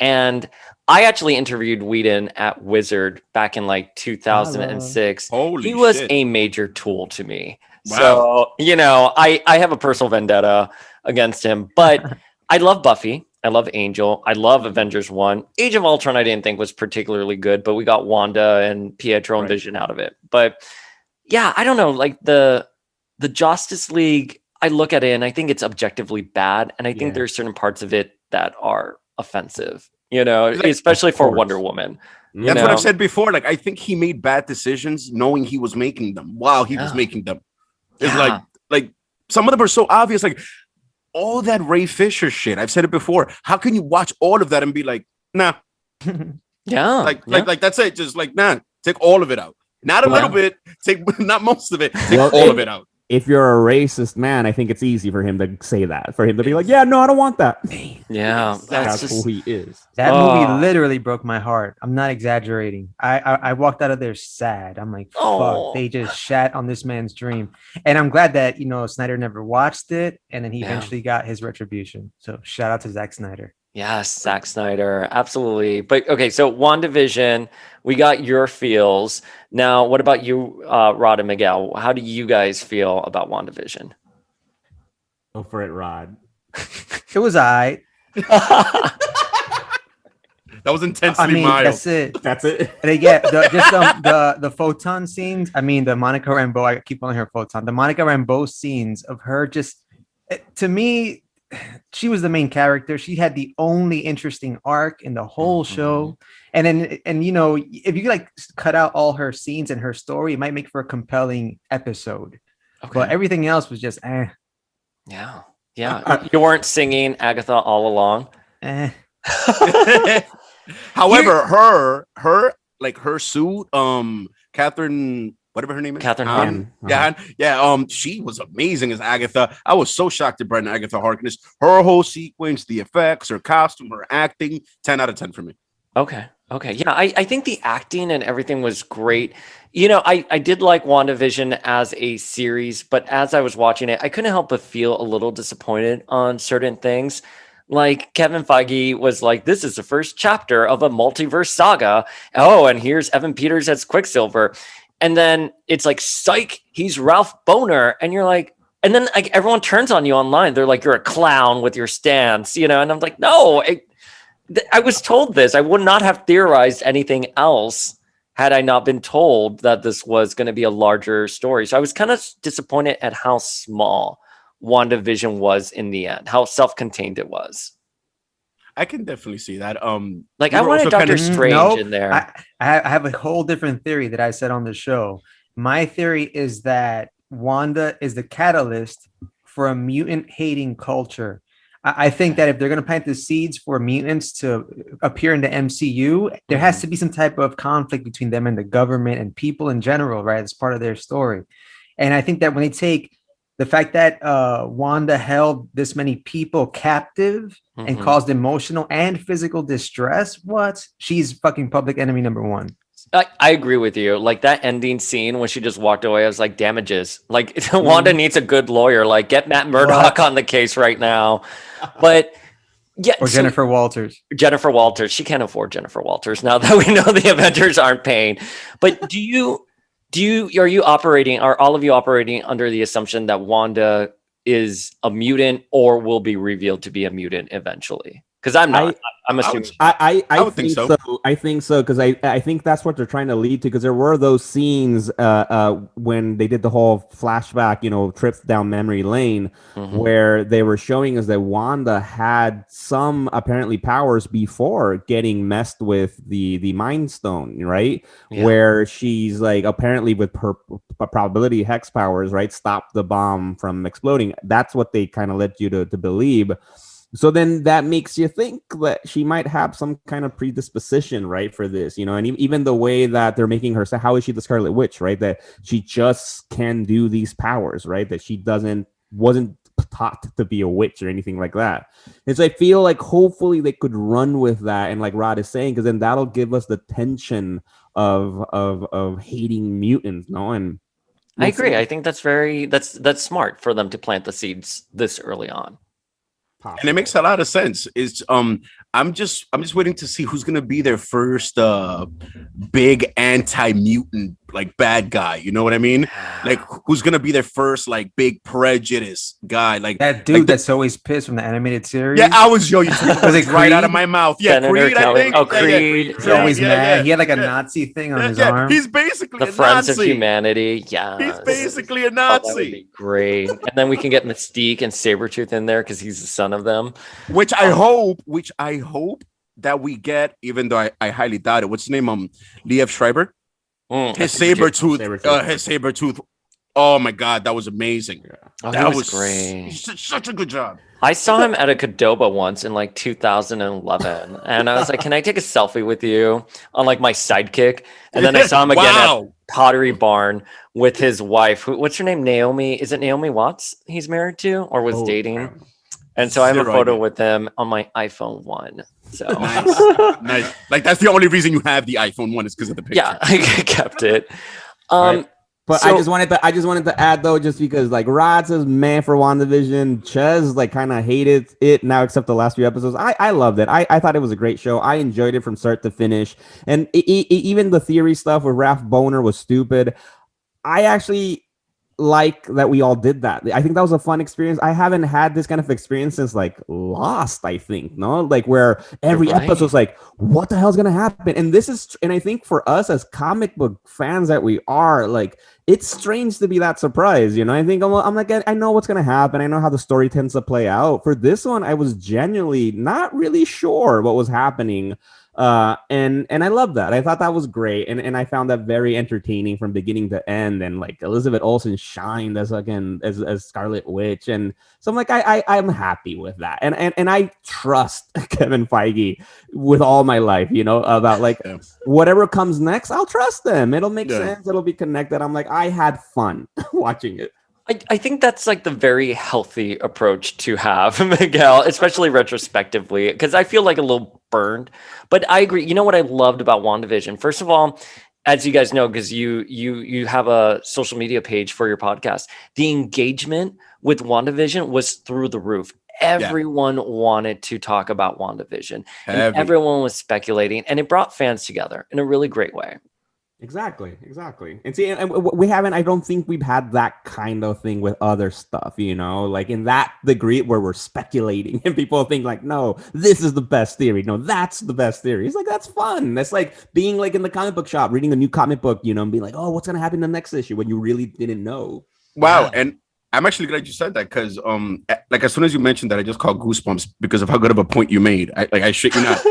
And I actually interviewed Whedon at Wizard back in like 2006. He was a major tool to me. Wow. So, you know, I have a personal vendetta against him, but I love Buffy. I love Angel. I love Avengers 1. Age of Ultron I didn't think was particularly good, but we got Wanda and Pietro and Vision out of it. But yeah, I don't know, like the Justice League, I look at it and I think it's objectively bad. And I think there's certain parts of it that are offensive, you know, like, especially for Wonder Woman. That's what I've said before. Like, I think he made bad decisions knowing he was making them while he was making them. It's like some of them are so obvious. Like all that Ray Fisher shit. I've said it before. How can you watch all of that and be like, nah? Like that's it. Just like, nah, take all of it out. Not a little bit. Take not most of it. Take all of it out. If you're a racist man, I think it's easy for him to say that. For him to be like, yeah, no, I don't want that. Yeah, that's just who he is. That movie literally broke my heart. I'm not exaggerating. I walked out of there sad. I'm like, fuck, they just shat on this man's dream. And I'm glad that, you know, Snyder never watched it, and then he eventually got his retribution. So shout out to Zack Snyder. Yes, Zack Snyder, absolutely. But okay, so WandaVision, we got your feels. Now, what about you, Rod and Miguel? How do you guys feel about WandaVision? Go for it, Rod. It was I. That was intensely mild. That's it. That's it. And yeah, the photon scenes. I mean, the Monica Rambeau. I keep calling her photon. The Monica Rambeau scenes of her just, to me, she was the main character. She had the only interesting arc in the whole show. And you know, if you like cut out all her scenes and her story, it might make for a compelling episode. Okay. But everything else was just Yeah. You weren't singing Agatha all along. However, her suit, Catherine, whatever her name is, Catherine Hahn. Yeah, she was amazing as Agatha. I was so shocked at Brendan Agatha Harkness. Her whole sequence, the effects, her costume, her acting, 10 out of 10 for me. Okay. Yeah, I think the acting and everything was great. You know, I did like WandaVision as a series, but as I was watching it, I couldn't help but feel a little disappointed on certain things. Like Kevin Feige was like, this is the first chapter of a multiverse saga. Oh, and here's Evan Peters as Quicksilver. And then it's like, psych, he's Ralph Boner. And you're like, and then like everyone turns on you online. They're like, you're a clown with your stance, you know? And I'm like, no, I was told this. I would not have theorized anything else had I not been told that this was going to be a larger story. So I was kind of disappointed at how small WandaVision was in the end, how self-contained it was. I can definitely see that. Like, we I were wanted also Doctor kind of Strange Nope. in there. I have a whole different theory that I said on the show. My theory is that Wanda is the catalyst for a mutant hating culture. I think that if they're going to plant the seeds for mutants to appear in the MCU, there has to be some type of conflict between them and the government and people in general, right? As part of their story. And I think that when they take the fact that Wanda held this many people captive and caused emotional and physical distress, she's fucking public enemy number one. I agree with you. Like that ending scene when she just walked away, I was like, damages. Like Wanda needs a good lawyer. Like get Matt Murdock on the case right now. But yeah, or Jennifer Walters. Jennifer Walters. She can't afford Jennifer Walters now that we know the Avengers aren't paying. But are all of you operating under the assumption that Wanda is a mutant or will be revealed to be a mutant eventually? Because I'm not. I'm assuming. I would think so. I think so because I think that's what they're trying to lead to. Because there were those scenes when they did the whole flashback, trips down memory lane, where they were showing us that Wanda had some apparently powers before getting messed with the Mind Stone, right? Yeah. Where she's like apparently with her probability hex powers, right, stopped the bomb from exploding. That's what they kind of led you to believe. So then that makes you think that she might have some kind of predisposition, right, for this, and even the way that they're making her say, how is she the Scarlet Witch, right? That she just can do these powers, right? That she wasn't taught to be a witch or anything like that. And so I feel like hopefully they could run with that. And like Rod is saying, because then that'll give us the tension of hating mutants, no? And I agree. I think that's smart for them to plant the seeds this early on. Possible. And it makes a lot of sense. It's I'm just waiting to see who's gonna be their first big anti-mutant like bad guy. You know what I mean? Like who's gonna be their first like big prejudice guy? Like that dude that's always pissed from the animated series. Yeah, you took it right out of my mouth. Yeah, Senator Creed. Kelly. I think. Oh, Creed. He's always mad. He had like a Nazi thing on his arm. He's basically the Friends of Humanity. Yeah, he's basically a Nazi. That would be great. And then we can get Mystique and Sabretooth in there because he's the son of them. Which I hope that we get, even though I highly doubt it. What's his name? Liev Schreiber. His Sabretooth. Oh my God, that was amazing. Oh, that was great. Such a good job. I saw him at a Qdoba once in like 2011, and I was like, "Can I take a selfie with you on like my sidekick?" And then I saw him again at Pottery Barn with his wife. What's her name? Naomi. Is it Naomi Watts? He's married to or was dating. And so I have a photo with him on my iPhone 1. So nice. Like that's the only reason you have the iPhone 1 is because of the picture. Yeah, I kept it. But I just wanted to add though, just because like Rod says, man, for WandaVision, Ches like kind of hated it now, except the last few episodes. I loved it. I thought it was a great show. I enjoyed it from start to finish, and even the theory stuff with Raph Boner was stupid. I actually like that we all did that. I think that was a fun experience. I haven't had this kind of experience since like Lost, I think, no? Like where every episode was like, what the hell's gonna happen? And I think for us as comic book fans that we are, like, it's strange to be that surprised, I think I'm like, I know what's gonna happen. I know how the story tends to play out. For this one, I was genuinely not really sure what was happening. And I love that. I thought that was great, and I found that very entertaining from beginning to end. And like Elizabeth Olsen shined as Scarlet Witch, and so I'm like, I'm happy with that, and I trust Kevin Feige with all my life, about like whatever comes next, I'll trust them. It'll make sense. It'll be connected. I'm like, I had fun watching it. I think that's like the very healthy approach to have, Miguel, especially retrospectively, because I feel like a little burned. But I agree. You know what I loved about WandaVision? First of all, as you guys know, because you have a social media page for your podcast, the engagement with WandaVision was through the roof. Everyone wanted to talk about WandaVision, and everyone was speculating, and it brought fans together in a really great way. Exactly. And see, and we haven't, I don't think we've had that kind of thing with other stuff, like in that degree where we're speculating and people think like, no, this is the best theory. No, that's the best theory. It's like, that's fun. That's like being like in the comic book shop, reading a new comic book, and being like, oh, what's going to happen in the next issue when you really didn't know. Wow. Yeah. And I'm actually glad you said that because like as soon as you mentioned that, I just caught goosebumps because of how good of a point you made. I shit you not.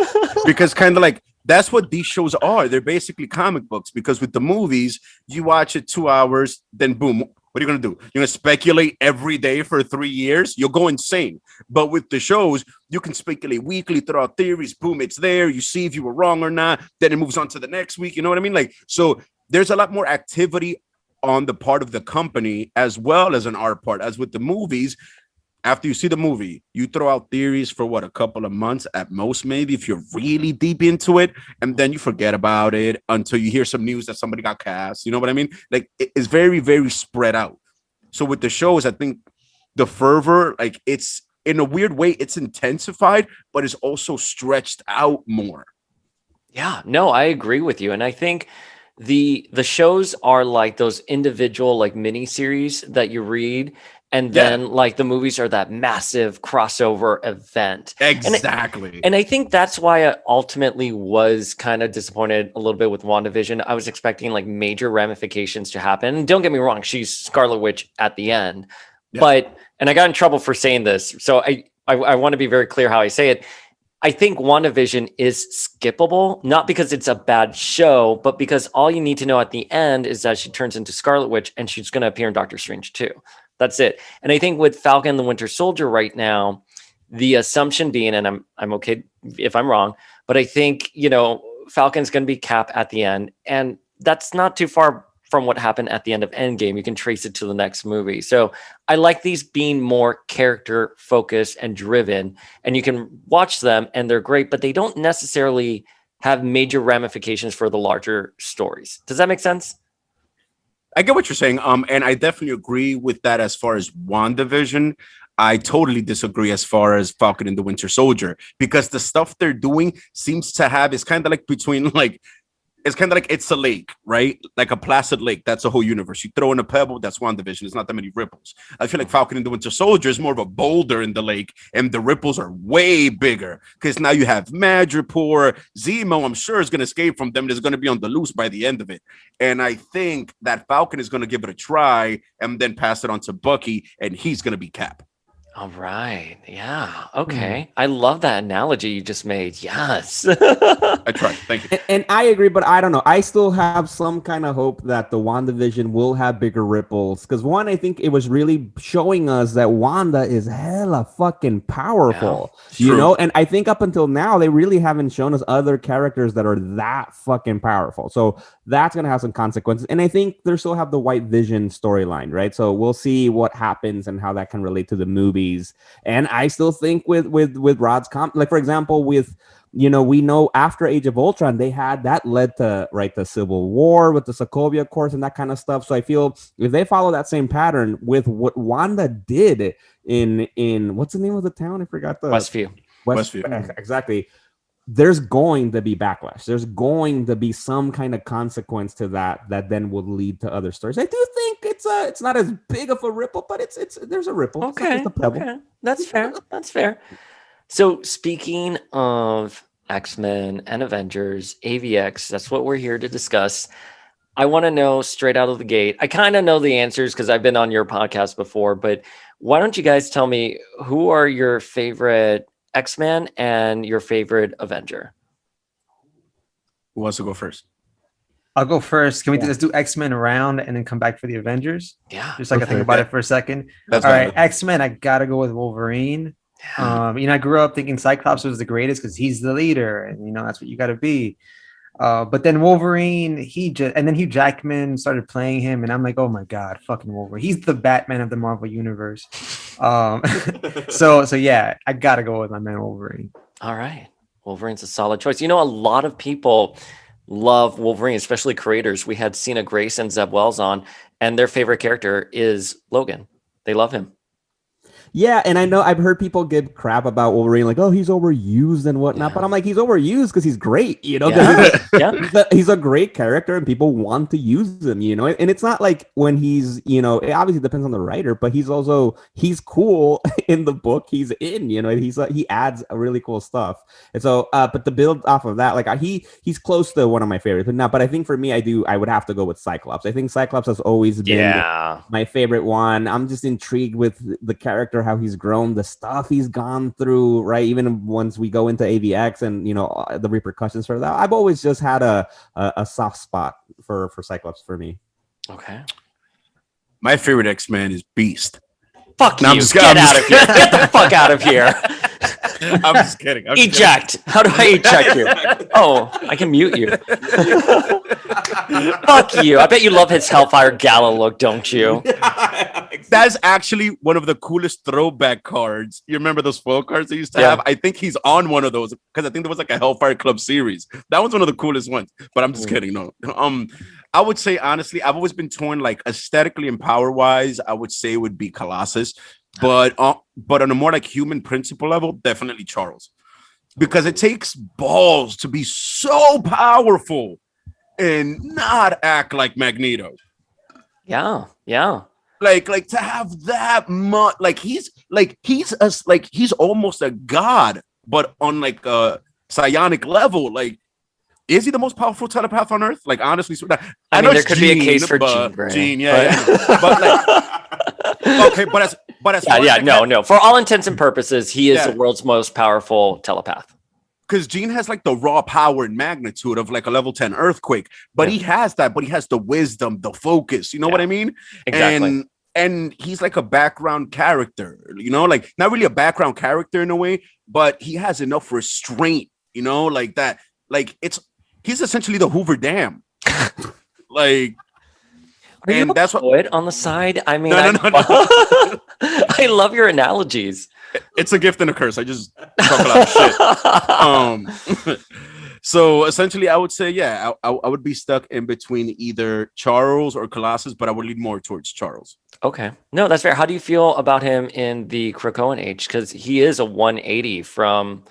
Because kind of like that's what these shows are. They're basically comic books because with the movies, you watch it 2 hours, then boom. What are you going to do? You're going to speculate every day for 3 years? You'll go insane. But with the shows, you can speculate weekly, throw out theories. Boom, it's there. You see if you were wrong or not. Then it moves on to the next week. You know what I mean? Like, so there's a lot more activity on the part of the company as well as on our part. As with the movies, after you see the movie, you throw out theories for a couple of months at most, maybe if you're really deep into it, and then you forget about it until you hear some news that somebody got cast. You know what I mean? Like it's very, very spread out. So with the shows, I think the fervor, like it's in a weird way, it's intensified, but it's also stretched out more. Yeah, no, I agree with you. And I think the shows are like those individual like mini series that you read, and then like the movies are that massive crossover event. Exactly. And I think that's why I ultimately was kind of disappointed a little bit with WandaVision. I was expecting like major ramifications to happen. Don't get me wrong, she's Scarlet Witch at the end. Yeah. But and I got in trouble for saying this. So I want to be very clear how I say it. I think WandaVision is skippable, not because it's a bad show, but because all you need to know at the end is that she turns into Scarlet Witch and she's going to appear in Doctor Strange too. That's it. And I think with Falcon and the Winter Soldier right now, the assumption being, and I'm okay if I'm wrong, but I think, Falcon's going to be Cap at the end. And that's not too far from what happened at the end of Endgame. You can trace it to the next movie. So I like these being more character focused and driven, and you can watch them and they're great, but they don't necessarily have major ramifications for the larger stories. Does that make sense? I get what you're saying. And I definitely agree with that as far as WandaVision. I totally disagree as far as Falcon and the Winter Soldier, because the stuff they're doing seems to have is kind of like between like it's kind of like it's a lake, right? Like a placid lake. That's a whole universe. You throw in a pebble, that's WandaVision. It's not that many ripples. I feel like Falcon and the Winter Soldier is more of a boulder in the lake, and the ripples are way bigger because now you have Madripoor, Zemo. I'm sure is going to escape from them. There's going to be on the loose by the end of it. And I think that Falcon is going to give it a try and then pass it on to Bucky, and he's going to be Cap. All right. Yeah. Okay. I love that analogy you just made. Yes. I tried. Thank you. And I agree, but I don't know. I still have some kind of hope that the WandaVision will have bigger ripples. Because one, I think it was really showing us that Wanda is hella fucking powerful. Yeah, And I think up until now, they really haven't shown us other characters that are that fucking powerful. So that's going to have some consequences. And I think they still have the White Vision storyline, right? So we'll see what happens and how that can relate to the movie. And I still think with Rod's like for example, with we know after Age of Ultron they had that led to the Civil War with the Sokovia Accords and that kind of stuff. So I feel if they follow that same pattern with what Wanda did in what's the name of the town? I forgot the Westview. Exactly. There's going to be backlash. There's going to be some kind of consequence to that then will lead to other stories. I do think it's not as big of a ripple, but it's there's a ripple. Okay. Okay. That's fair. That's fair. So speaking of X-Men and Avengers, AVX, that's what we're here to discuss. I want to know straight out of the gate. I kind of know the answers because I've been on your podcast before, but why don't you guys tell me who are your favorite X-Men and your favorite Avenger? Who wants to go first? I'll go first. Can we just do X-Men around and then come back for the Avengers? Yeah. Just like I think about it for a second. That's all right. X-Men, I gotta go with Wolverine. Yeah. I grew up thinking Cyclops was the greatest because he's the leader, and that's what you gotta be. But then Wolverine, and then Hugh Jackman started playing him, and I'm like, oh my god, fucking Wolverine. He's the Batman of the Marvel universe. So yeah, I gotta go with my man Wolverine. All right. Wolverine's a solid choice. A lot of people love Wolverine, especially creators. We had Cena Grace and Zeb Wells on, and their favorite character is Logan. They love him. Yeah, and I know I've heard people give crap about Wolverine, like, oh, he's overused and whatnot. But I'm like, he's overused because he's great, you know. He's a great character, and people want to use him, you know. And it's not like when he's, you know, it obviously depends on the writer, but he's cool in the book he's in, you know. He adds a really cool stuff, and so, but to build off of that, like he's close to one of my favorites, but I think for me, I would have to go with Cyclops. I think Cyclops has always been my favorite one. I'm just intrigued with the character, how he's grown, the stuff he's gone through, right? Even once we go into AVX and, you know, the repercussions for that, I've always just had a soft spot for Cyclops for me. Okay. My favorite X-Man is Beast. Fuck you. Get out of here. Get the fuck out of here. I'm just kidding. Eject. How do I eject you? Oh, I can mute you. Fuck you. I bet you love his Hellfire Gala look, don't you? That's actually one of the coolest throwback cards. You remember those foil cards they used to have? I think he's on one of those because I think there was like a Hellfire Club series. That was one of the coolest ones. But I'm just kidding. No. I would say honestly, I've always been torn, like aesthetically and power wise. I would say it would be Colossus, but on a more like human principle level, definitely Charles, because it takes balls to be so powerful and not act like Magneto. Yeah. Like to have that much, he's almost a god, but on like a psionic level. Like, is he the most powerful telepath on Earth? Like, honestly, I mean, there could be a case for Jean Grey. Jean, but like, okay, but as no. For all intents and purposes, he is the world's most powerful telepath. Because Jean has like the raw power and magnitude of like a level 10 earthquake, but he has that, but he has the wisdom, the focus. You know what I mean? Exactly. And he's like a background character, you know, like not really a background character in a way, but he has enough restraint, you know, like that. Like he's essentially the Hoover Dam. Like, are you that's what poet on the side? I mean, no. I love your analogies. It's a gift and a curse. I just talk a lot of shit. So essentially, I would say, I would be stuck in between either Charles or Colossus, but I would lean more towards Charles. Okay. No, that's fair. How do you feel about him in the Krakoan age? Because he is a 180 from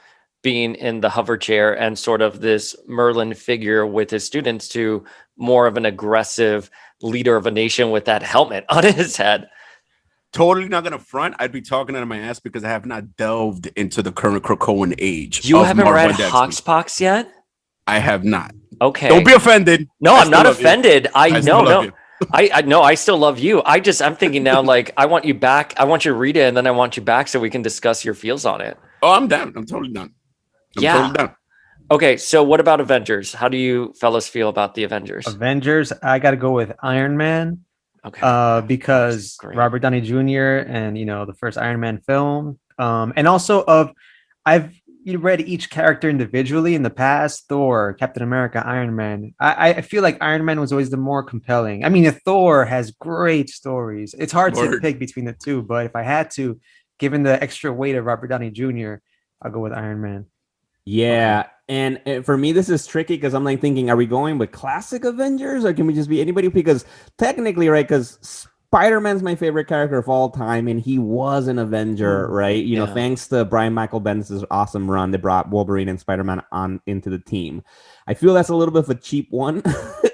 being in the hover chair and sort of this Merlin figure with his students to more of an aggressive leader of a nation with that helmet on his head. Totally not gonna front. I'd be talking out of my ass because I have not delved into the current Krakoan age. You haven't read Hoxpox yet? I have not. Okay. Don't be offended. No, I'm not offended. I know. I know. I still love you. I'm thinking now, like, I want you back. I want you to read it, and then I want you back so we can discuss your feels on it. Oh, I'm down. I'm totally down. Totally down. Okay, so what about Avengers? How do you fellas feel about the Avengers? Avengers, I got to go with Iron Man. Okay. Because Robert Downey Jr. and, you know, the first Iron Man film. And also I've read each character individually in the past, Thor, Captain America, Iron Man. I feel like Iron Man was always the more compelling. I mean, Thor has great stories. It's hard to pick between the two, but if I had to, given the extra weight of Robert Downey Jr., I'll go with Iron Man. Yeah, and for me, this is tricky because I'm like thinking, are we going with classic Avengers or can we just be anybody? Because technically, right, because Spider-Man's my favorite character of all time, and he was an Avenger, right? You know, thanks to Brian Michael Bendis' awesome run, they brought Wolverine and Spider-Man on into the team. I feel that's a little bit of a cheap one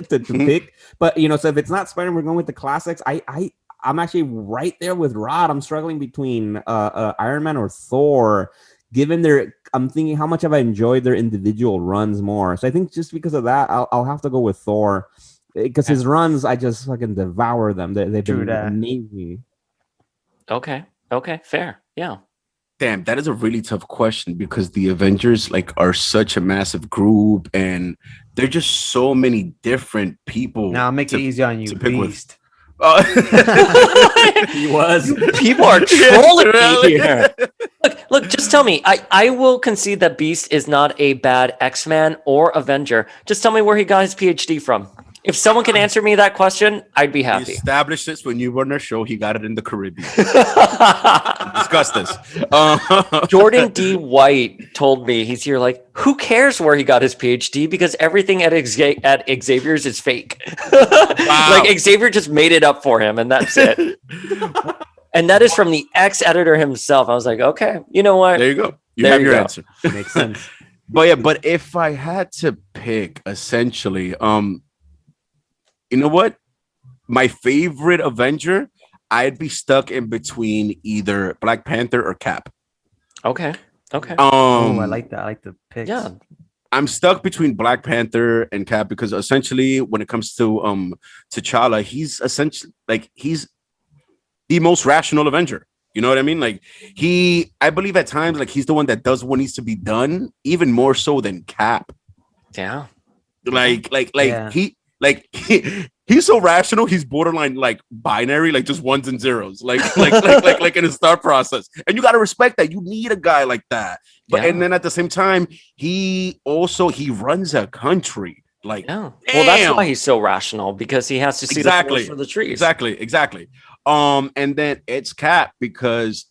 to pick, but you know, so if it's not Spider-Man, we're going with the classics. I'm actually right there with Rod. I'm struggling between Iron Man or Thor. Given I'm thinking how much have I enjoyed their individual runs more. So I think just because of that, I'll have to go with Thor because his runs, I just fucking devour them. They've been amazing. Okay, fair. Yeah. Damn, that is a really tough question because the Avengers are such a massive group and they're just so many different people. Now I'll make it easy on you, to pick Beast. He was. People are trolling me here. Look, just tell me. I will concede that Beast is not a bad X-Man or Avenger. Just tell me where he got his PhD from. If someone can answer me that question, I'd be happy. He established this when you were on our show. He got it in the Caribbean. Discuss this. Jordan D. White told me, he's here like, who cares where he got his PhD? Because everything at Xavier's is fake. Wow. Like Xavier just made it up for him and that's it. And that is from the ex-editor himself. I was like, okay, you know what? There you go. You There have you your go. answer. Makes sense. But if I had to pick, essentially, you know what? My favorite Avenger, I'd be stuck in between either Black Panther or Cap. Okay. Okay. Oh, I like that. I like the picks. Yeah. I'm stuck between Black Panther and Cap because essentially, when it comes to T'Challa, he's essentially like he's the most rational Avenger. You know what I mean? Like I believe at times, like he's the one that does what needs to be done, even more so than Cap. Yeah. Yeah. He's so rational. He's borderline like binary, like just ones and zeros, like in his thought process. And you got to respect that. You need a guy like that. But Yeah. and then at the same time, he runs a country. Like, Yeah. Well, that's damn. why he's so rational, because he has to see the forest for the trees. Exactly. And then it's Cap because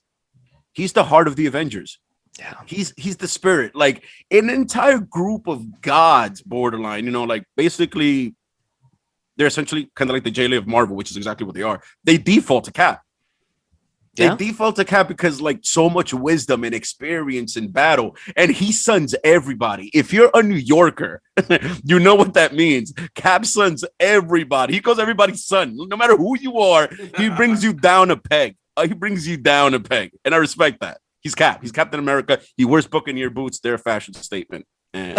he's the heart of the Avengers. Yeah. He's the spirit, like an entire group of gods, borderline, you know, like basically they're essentially kind of like the J-Lee of Marvel, which is exactly what they are. They default to Cap. Yeah. They default to Cap because like so much wisdom and experience in battle, and he sons everybody. If you're a New Yorker, you know what that means. Cap sons everybody. He calls everybody son. No matter who you are, he brings you down a peg. And I respect that. He's Cap. He's Captain America. He wears Buccaneer boots. They're a fashion statement. And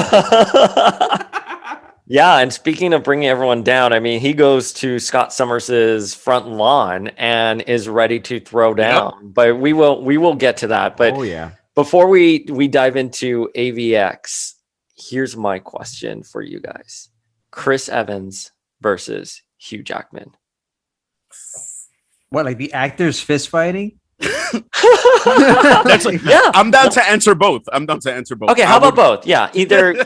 Yeah, and speaking of bringing everyone down, I mean, he goes to Scott Summers's front lawn and is ready to throw down. But we will get to that. But Oh yeah. before we dive into AVX, here's my question for you guys: Chris Evans versus Hugh Jackman. What, like the actors fist fighting? that's like, Yeah. I'm down to answer both. Okay, how about both? Yeah, either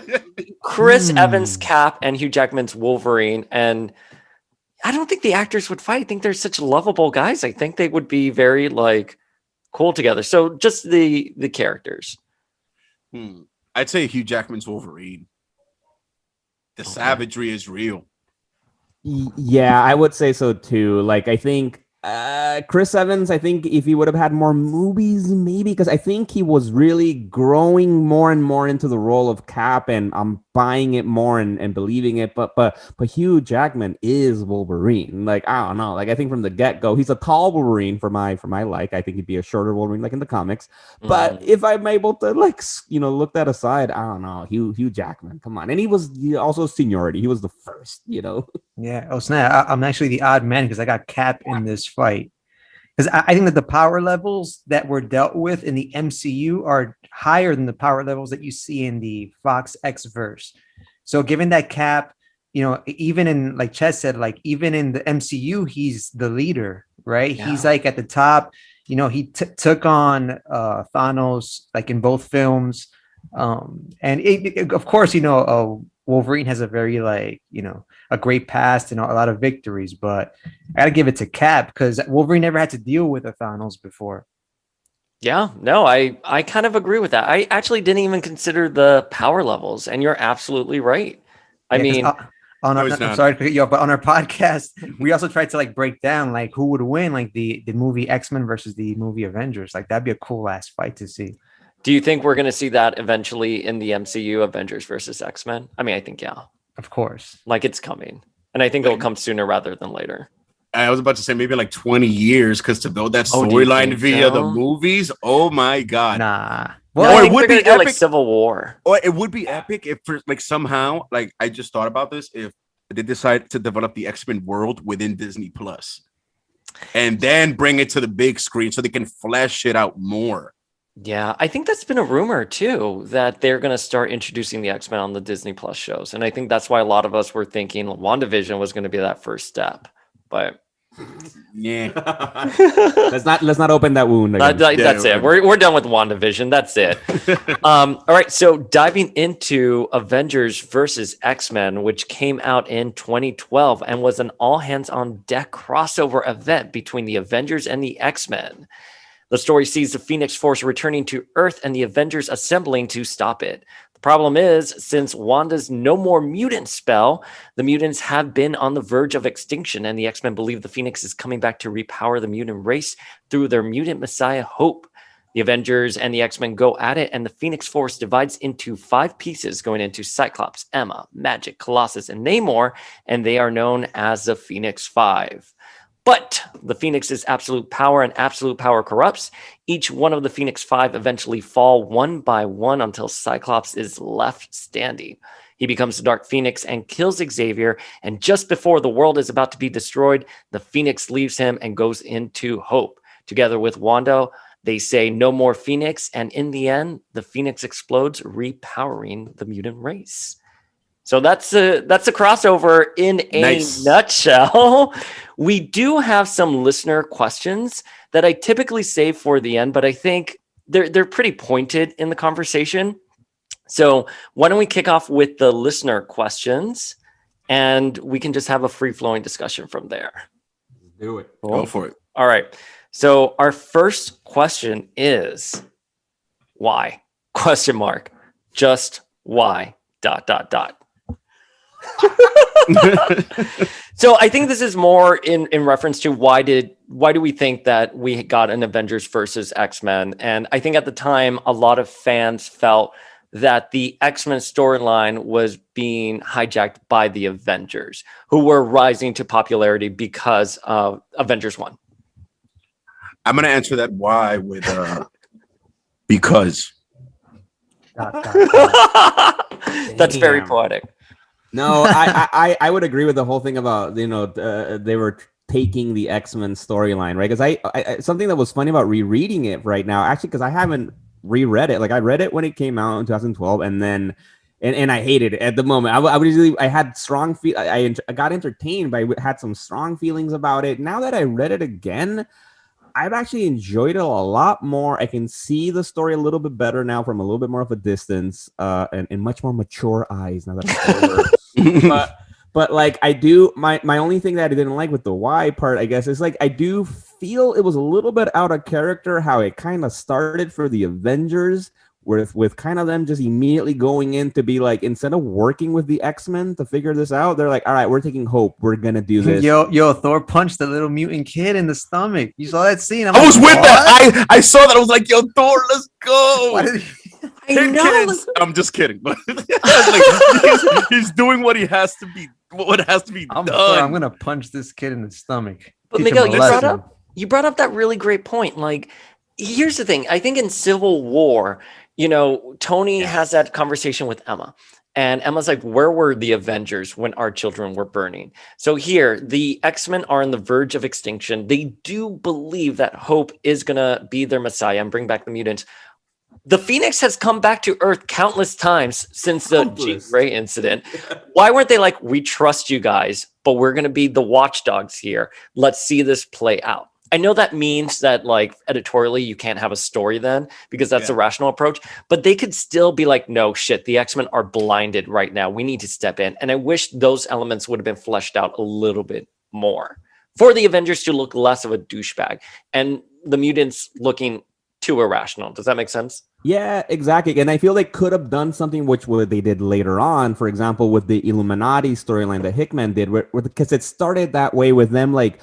Chris Hmm. Evans' Cap and Hugh Jackman's Wolverine. And I don't think the actors would fight. I think they're such lovable guys. I think they would be very like cool together. So just the characters. I'd say Hugh Jackman's Wolverine. The savagery is real. Yeah, I would say so too. Like, I think Chris Evans, I think if he would have had more movies, maybe, because I think he was really growing more and more into the role of Cap, and I'm buying it more and believing it. But Hugh Jackman is Wolverine. Like, I don't know. Like, I think from the get-go, he's a tall Wolverine for my like. I think he'd be a shorter Wolverine, like in the comics. But if I'm able to, like, look that aside, I don't know. Hugh Jackman, come on. And he was also seniority. He was the first, Yeah. Oh, snap. I'm actually the odd man because I got Cap in this fight. Because I think that the power levels that were dealt with in the MCU are higher than the power levels that you see in the Fox X verse. So given that Cap, even in, like Chet said, like even in the MCU, he's the leader, right? Yeah. He's like at the top. He took on Thanos like in both films. And of course, Wolverine has a very a great past and a lot of victories, but I gotta give it to Cap because Wolverine never had to deal with a Thanos before. Yeah, no, I kind of agree with that. I actually didn't even consider the power levels, and you're absolutely right. I mean, I'm sorry to cut you off, but on our podcast, we also tried to like break down like who would win, like the movie X-Men versus the movie Avengers. Like that'd be a cool ass fight to see. do you think we're going to see that eventually in the MCU, Avengers versus X-Men? I mean, I think, yeah. Of course. Like it's coming. And I think it'll come sooner rather than later. I was about to say maybe like 20 years because to build that Oh, do you storyline think via so? the movies, oh my God. Nah. Well, Or I it think would they're be gonna do, like epic. Civil War. Or it would be epic if for, like somehow, like I just thought about this, if they decide to develop the X-Men world within Disney Plus and then bring it to the big screen so they can flesh it out more. Yeah, I think that's been a rumor too, that they're going to start introducing the X-Men on the Disney Plus shows. And I think that's why a lot of us were thinking WandaVision was going to be that first step. But Yeah. let's not open that wound again. that's it. We're done with WandaVision. That's it. All right. So diving into Avengers versus X-Men, which came out in 2012 and was an all hands on deck crossover event between the Avengers and the X-Men. The story sees the Phoenix Force returning to Earth and the Avengers assembling to stop it. The problem is, since Wanda's no more mutant spell, the mutants have been on the verge of extinction, and the X-Men believe the Phoenix is coming back to repower the mutant race through their mutant messiah, Hope. The Avengers and the X-Men go at it, and the Phoenix Force divides into 5 pieces, going into Cyclops, Emma, Magic, Colossus, and Namor, and they are known as the Phoenix Five. But the Phoenix is absolute power, and absolute power corrupts. Each one of the Phoenix Five eventually fall one by one until Cyclops is left standing. He becomes the Dark Phoenix and kills Xavier, and just before the world is about to be destroyed, the Phoenix leaves him and goes into Hope. Together with Wanda, they say no more Phoenix, and in the end, the Phoenix explodes, repowering the mutant race. So that's a crossover in a nutshell. We do have some listener questions that I typically save for the end, but I think they're pretty pointed in the conversation. So why don't we kick off with the listener questions, and we can just have a free-flowing discussion from there. Do it. Cool. Go for it. All right. So our first question is why? Question mark. Just why? ... So I think this is more in reference to why do we think that we got an Avengers versus X-Men? And I think at the time, a lot of fans felt that the X-Men storyline was being hijacked by the Avengers, who were rising to popularity because of Avengers 1. I'm going to answer that why with because. That's very poetic. No, I would agree with the whole thing about, they were taking the X-Men storyline, right? Because I something that was funny about rereading it right now, actually, because I haven't reread it. Like, I read it when it came out in 2012, and then and I hated it at the moment. I had strong I got entertained, but I had some strong feelings about it. Now that I read it again, I've actually enjoyed it a lot more. I can see the story a little bit better now from a little bit more of a distance, and much more mature eyes now that I'm older. but like, I do, my only thing that I didn't like with the why part, I guess, is like, I do feel it was a little bit out of character how it kind of started for the Avengers, with kind of them just immediately going in to be like, instead of working with the X-Men to figure this out, they're like, all right, we're taking Hope. We're going to do this. Yo, Thor punched the little mutant kid in the stomach. You saw that scene? I was with that. I saw that. I was like, yo, Thor, let's go. I know. I'm just kidding. But like, he's doing what he has to be. What has to be done. I'm going to punch this kid in the stomach. But Miguel, you brought up that really great point. Like, here's the thing. I think in Civil War, Tony has that conversation with Emma, and Emma's like, where were the Avengers when our children were burning? So here, the X-Men are on the verge of extinction. They do believe that Hope is going to be their messiah and bring back the mutants. The Phoenix has come back to Earth countless times since the Jean Grey incident. Why weren't they like, we trust you guys, but we're going to be the watchdogs here. Let's see this play out. I know that means that, like, editorially you can't have a story then, because that's a rational approach, but they could still be like, no shit, the X-Men are blinded right now. We need to step in. And I wish those elements would have been fleshed out a little bit more for the Avengers to look less of a douchebag and the mutants looking too irrational. Does that make sense? Yeah, exactly. And I feel they could have done something which they did later on, for example, with the Illuminati storyline that Hickman did, because it started that way with them, like,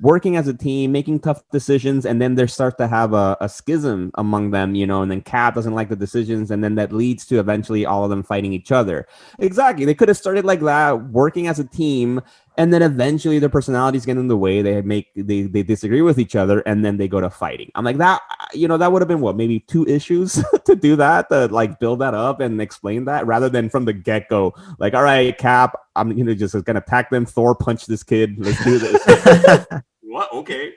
working as a team, making tough decisions, and then there starts to have a schism among them, and then Cap doesn't like the decisions, and then that leads to eventually all of them fighting each other. Exactly. They could have started like that, working as a team, and then eventually their personalities get in the way. They disagree with each other, and then they go to fighting. I'm like, that would have been maybe 2 issues to do that, to like build that up and explain that, rather than from the get-go, like, all right, Cap, I'm just gonna attack them. Thor, punch this kid. Let's do this. What? Okay.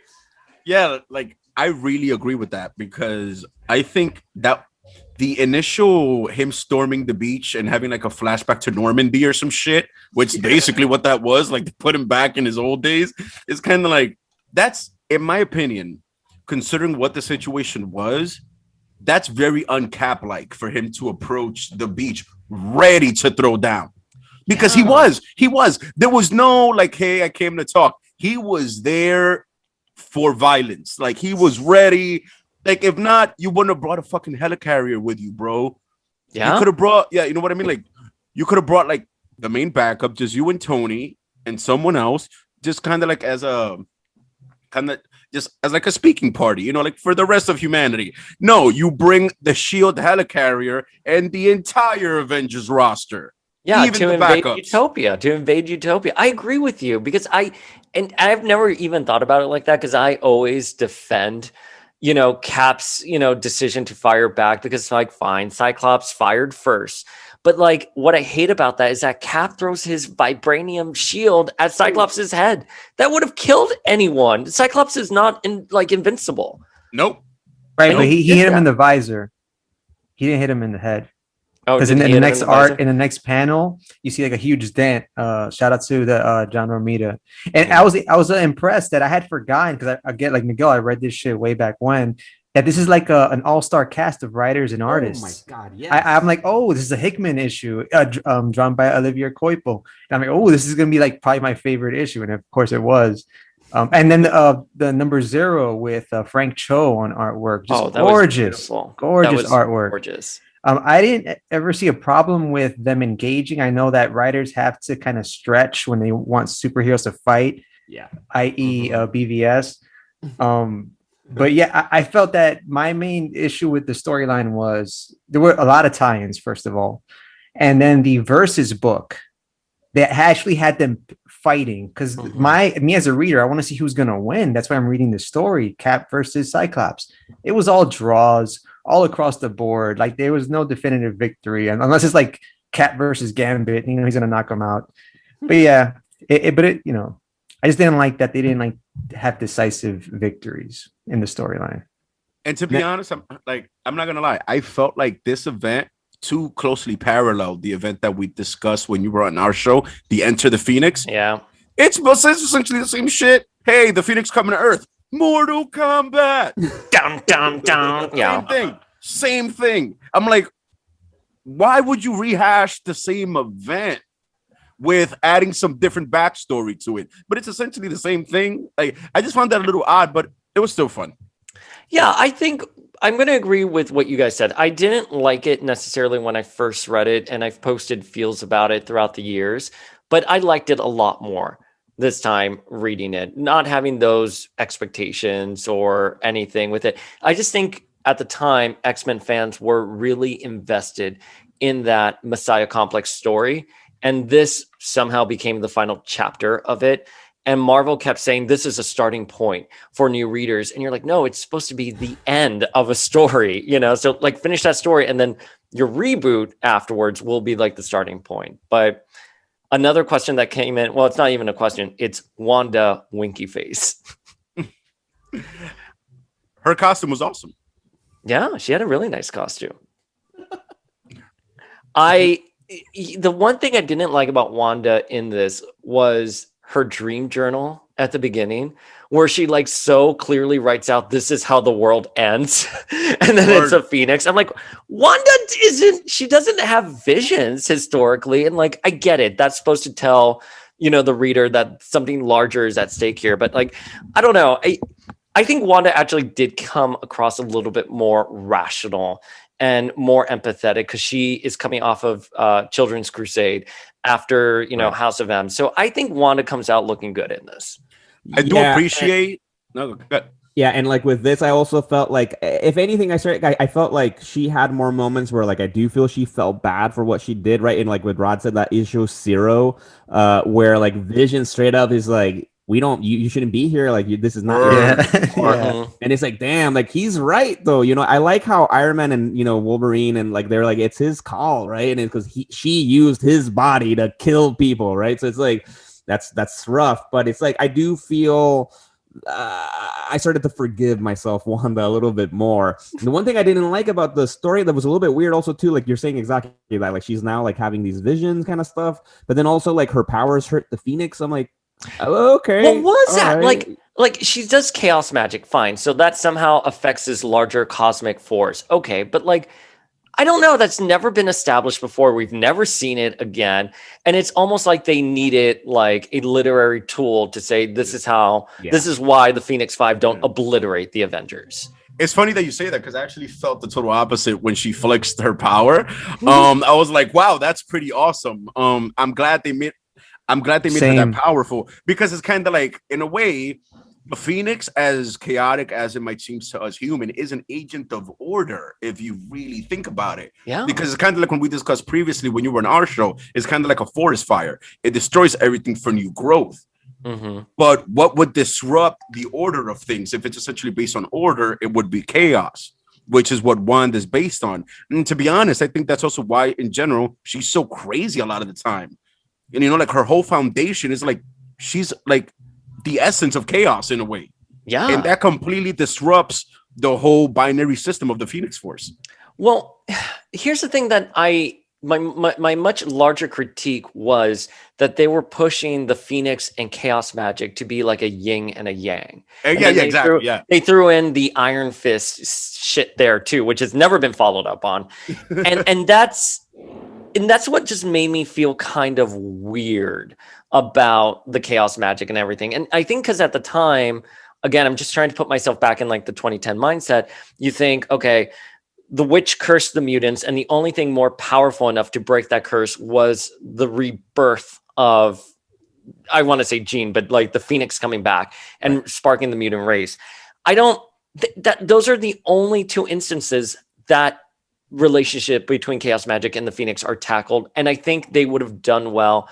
Yeah, like, I really agree with that, because I think that the initial him storming the beach and having like a flashback to Normandy or some shit, which basically what that was, like, to put him back in his old days, is kind of like, that's, in my opinion, considering what the situation was, that's very uncap-like for him to approach the beach ready to throw down. Because he was. There was no like, hey, I came to talk. He was there for violence. Like, he was ready. Like, if not, you wouldn't have brought a fucking helicarrier with you, bro. Yeah. You could have brought, you know what I mean? Like, you could have brought like the main backup, just you and Tony and someone else, just kind of like as a just as like a speaking party, you know, like for the rest of humanity. No, you bring the Shield helicarrier and the entire Avengers roster. Yeah, even to the invade backups. Utopia, to invade Utopia. I agree with you because I've never even thought about it like that because I always defend, Cap's, decision to fire back because like, fine, Cyclops fired first. But like what I hate about that is that Cap throws his vibranium shield at Cyclops' head. That would have killed anyone. Cyclops is not invincible. Nope. Right, And but he hit him that. in the visor. He didn't hit him in the head. Oh, Because did in he the hit him next in the visor? in the next panel, you see like a huge dent. Shout out to the John Romita. And I was impressed that I had forgotten because I get like Miguel. I read this shit way back when. That this is like an all-star cast of writers and artists. Oh my god, yes. I'm like, oh, this is a Hickman issue, drawn by Olivier Coipel. And I'm like, oh, this is gonna be like probably my favorite issue, and of course it was. And then the number 0 with Frank Cho on artwork, just gorgeous artwork. Gorgeous. I didn't ever see a problem with them engaging. I know that writers have to kind of stretch when they want superheroes to fight, i.e. BVS. But yeah, I felt that my main issue with the storyline was there were a lot of tie-ins, first of all. And then the Versus book that actually had them fighting. Because me as a reader, I want to see who's going to win. That's why I'm reading the story, Cap versus Cyclops. It was all draws all across the board. Like there was no definitive victory. And unless it's like Cap versus Gambit, he's going to knock him out. But yeah, I just didn't like that they didn't have decisive victories in the storyline. And to be honest, I'm not gonna lie. I felt like this event too closely paralleled the event that we discussed when you were on our show, the Enter the Phoenix. Yeah, it's essentially the same shit. Hey, the Phoenix coming to Earth. Mortal Kombat. down. Yeah, Same thing. I'm like, why would you rehash the same event with adding some different backstory to it? But it's essentially the same thing. Like, I just found that a little odd, but it was still fun. Yeah, I think I'm going to agree with what you guys said. I didn't like it necessarily when I first read it, and I've posted feels about it throughout the years, but I liked it a lot more this time reading it, not having those expectations or anything with it. I just think at the time, X-Men fans were really invested in that Messiah Complex story, and this somehow became the final chapter of it. And Marvel kept saying, this is a starting point for new readers. And you're like, no, it's supposed to be the end of a story, So like finish that story. And then your reboot afterwards will be like the starting point. But another question that came in, well, it's not even a question. It's Wanda Winky Face. Her costume was awesome. Yeah, she had a really nice costume. The one thing I didn't like about Wanda in this was her dream journal at the beginning, where she like so clearly writes out, this is how the world ends. And then it's a phoenix. I'm like, Wanda she doesn't have visions historically. And like, I get it. That's supposed to tell, the reader that something larger is at stake here. But like, I don't know. I think Wanda actually did come across a little bit more rational and more empathetic because she is coming off of Children's Crusade after, House of M. So I think Wanda comes out looking good in this. I do appreciate. No, go ahead. Yeah, and like with this, I also felt like, if anything, I felt like she had more moments where like I do feel she felt bad for what she did, right? And like what Rod said, that issue 0, where like Vision straight up is like, you shouldn't be here. Like this is not. And it's like, damn, like he's right though. I like how Iron Man and Wolverine and like they're like it's his call, right? And because she used his body to kill people, right? So it's like that's rough, but it's like I do feel I started to forgive myself Wanda a little bit more. And the one thing I didn't like about the story that was a little bit weird also too, like you're saying exactly that, like she's now like having these visions kind of stuff, but then also like her powers hurt the Phoenix. I'm like, oh, okay. What was that? Right. Like she does chaos magic, fine. So that somehow affects this larger cosmic force. Okay, but like, I don't know. That's never been established before. We've never seen it again. And it's almost like they needed like a literary tool to say, this is how, this is why the Phoenix Five don't obliterate the Avengers. It's funny that you say that because I actually felt the total opposite when she flexed her power. I was like, wow, that's pretty awesome. I'm glad they made her that powerful because it's kind of like, in a way, the Phoenix, as chaotic as it might seem to us human, is an agent of order if you really think about it. Yeah. Because it's kind of like when we discussed previously when you were in our show, it's kind of like a forest fire. It destroys everything for new growth. Mm-hmm. But what would disrupt the order of things? If it's essentially based on order, it would be chaos, which is what Wanda is based on. And to be honest, I think that's also why, in general, she's so crazy a lot of the time. And, you know, like her whole foundation is like, she's like the essence of chaos in a way. Yeah. And that completely disrupts the whole binary system of the Phoenix Force. Well, here's the thing that my much larger critique was that they were pushing the Phoenix and chaos magic to be like a yin and a yang. Exactly. They threw in the Iron Fist shit there too, which has never been followed up on. and that's what just made me feel kind of weird about the chaos magic and everything. And I think because at the time, again, I'm just trying to put myself back in like the 2010 mindset. You think, okay, the witch cursed the mutants, and the only thing more powerful enough to break that curse was the rebirth of, I want to say Jean, but like the Phoenix coming back and sparking the mutant race. Those are the only two instances that relationship between chaos magic and the Phoenix are tackled. And I think they would have done well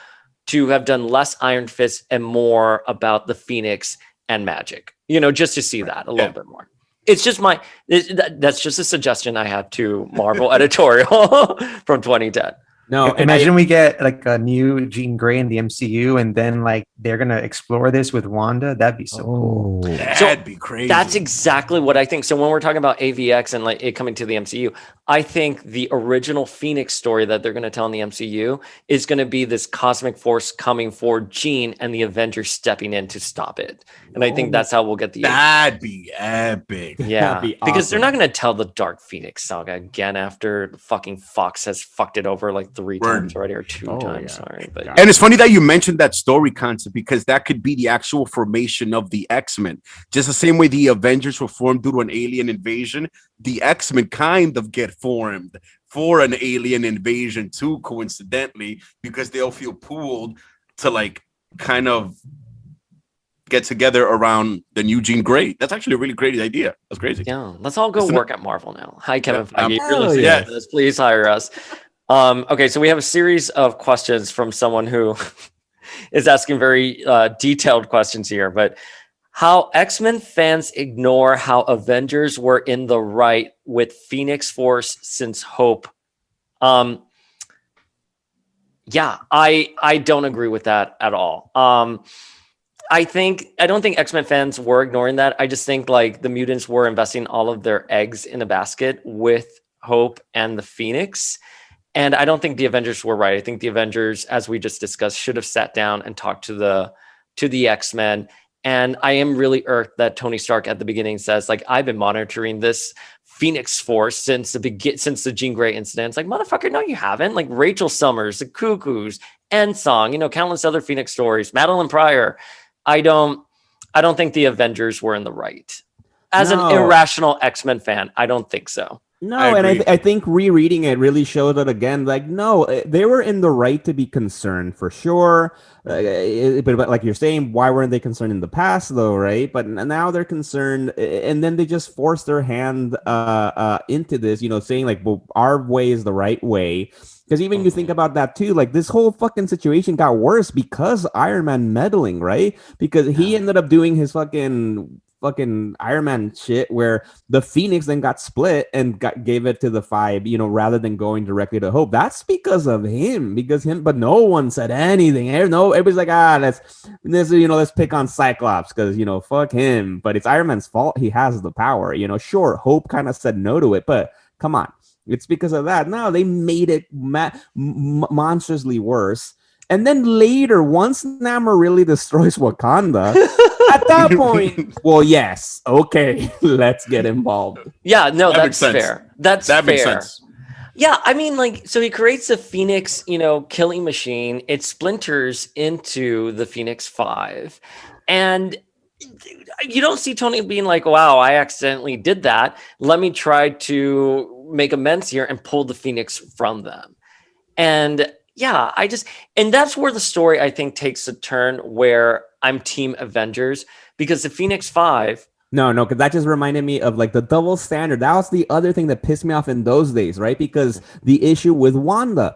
to have done less Iron Fist and more about the Phoenix and magic, you know, just to see that a little bit more. It's just that's just a suggestion I had to Marvel editorial from 2010. No, imagine we get like a new Jean Grey in the MCU, and then like they're gonna explore this with Wanda. That'd be so cool. That'd be crazy. That's exactly what I think. So when we're talking about AVX and like it coming to the MCU, I think the original Phoenix story that they're gonna tell in the MCU is gonna be this cosmic force coming for Jean and the Avengers stepping in to stop it. And I think that's how we'll get the. That'd be epic. Yeah, be because awesome. they're not gonna tell the Dark Phoenix saga again after fucking Fox has fucked it over like 3 times already, or 2 times. Yeah. Sorry, but And it's funny that you mentioned that story concept because that could be the actual formation of the X-Men. Just the same way the Avengers were formed due to an alien invasion, the X-Men kind of get formed for an alien invasion too, coincidentally, because they'll feel pooled to like kind of get together around the new Jean Grey. That's actually a really great idea. That's crazy. yeah, let's all go work at Marvel now. Hi, Kevin Feige. If you're hell listening yeah. to this, please hire us. Okay, so we have a series of questions from someone who is asking very detailed questions here, but how X-Men fans ignore how Avengers were in the right with Phoenix Force since Hope. Yeah, I don't agree with that at all. I don't think X-Men fans were ignoring that. I just think like the mutants were investing all of their eggs in a basket with Hope and the Phoenix. And I don't think the Avengers were right. I think the Avengers, as we just discussed, should have sat down and talked to the X-Men. And I am really irked that Tony Stark at the beginning says, like, I've been monitoring this Phoenix Force since the Jean Grey incident. It's like, motherfucker, no, you haven't. Like Rachel Summers, the Cuckoos, Endsong, you know, countless other Phoenix stories, Madeline Pryor. I don't think the Avengers were in the right. As an irrational X-Men fan, I don't think so. No, I think rereading it really showed it again. Like, no, they were in the right to be concerned for sure. But like you're saying, why weren't they concerned in the past, though, right? But now they're concerned, and then they just force their hand into this, you know, saying like, well, our way is the right way. Because even you think about that too, like this whole fucking situation got worse because Iron Man meddling, right? Because he ended up doing his fucking Iron Man shit where the Phoenix then got split and gave it to the Five, you know, rather than going directly to Hope. That's because of him, but no one said anything. No, everybody's like, let's pick on Cyclops because, you know, fuck him. But it's Iron Man's fault. He has the power, you know. Sure, Hope kind of said no to it, but come on. It's because of that. No, they made it monstrously worse. And then later, once Namor really destroys Wakanda, at that point, well, yes, okay, let's get involved. Yeah, no, That that's makes sense. fair. That fair. Makes sense. Yeah, I mean, like, so he creates a Phoenix, you know, killing machine. It splinters into the Phoenix 5. And you don't see Tony being like, wow, I accidentally did that. Let me try to make amends here and pull the Phoenix from them. And yeah, and that's where the story, I think, takes a turn where I'm Team Avengers, because the Phoenix Five. No, because that just reminded me of like the double standard. That was the other thing that pissed me off in those days, right? Because the issue with Wanda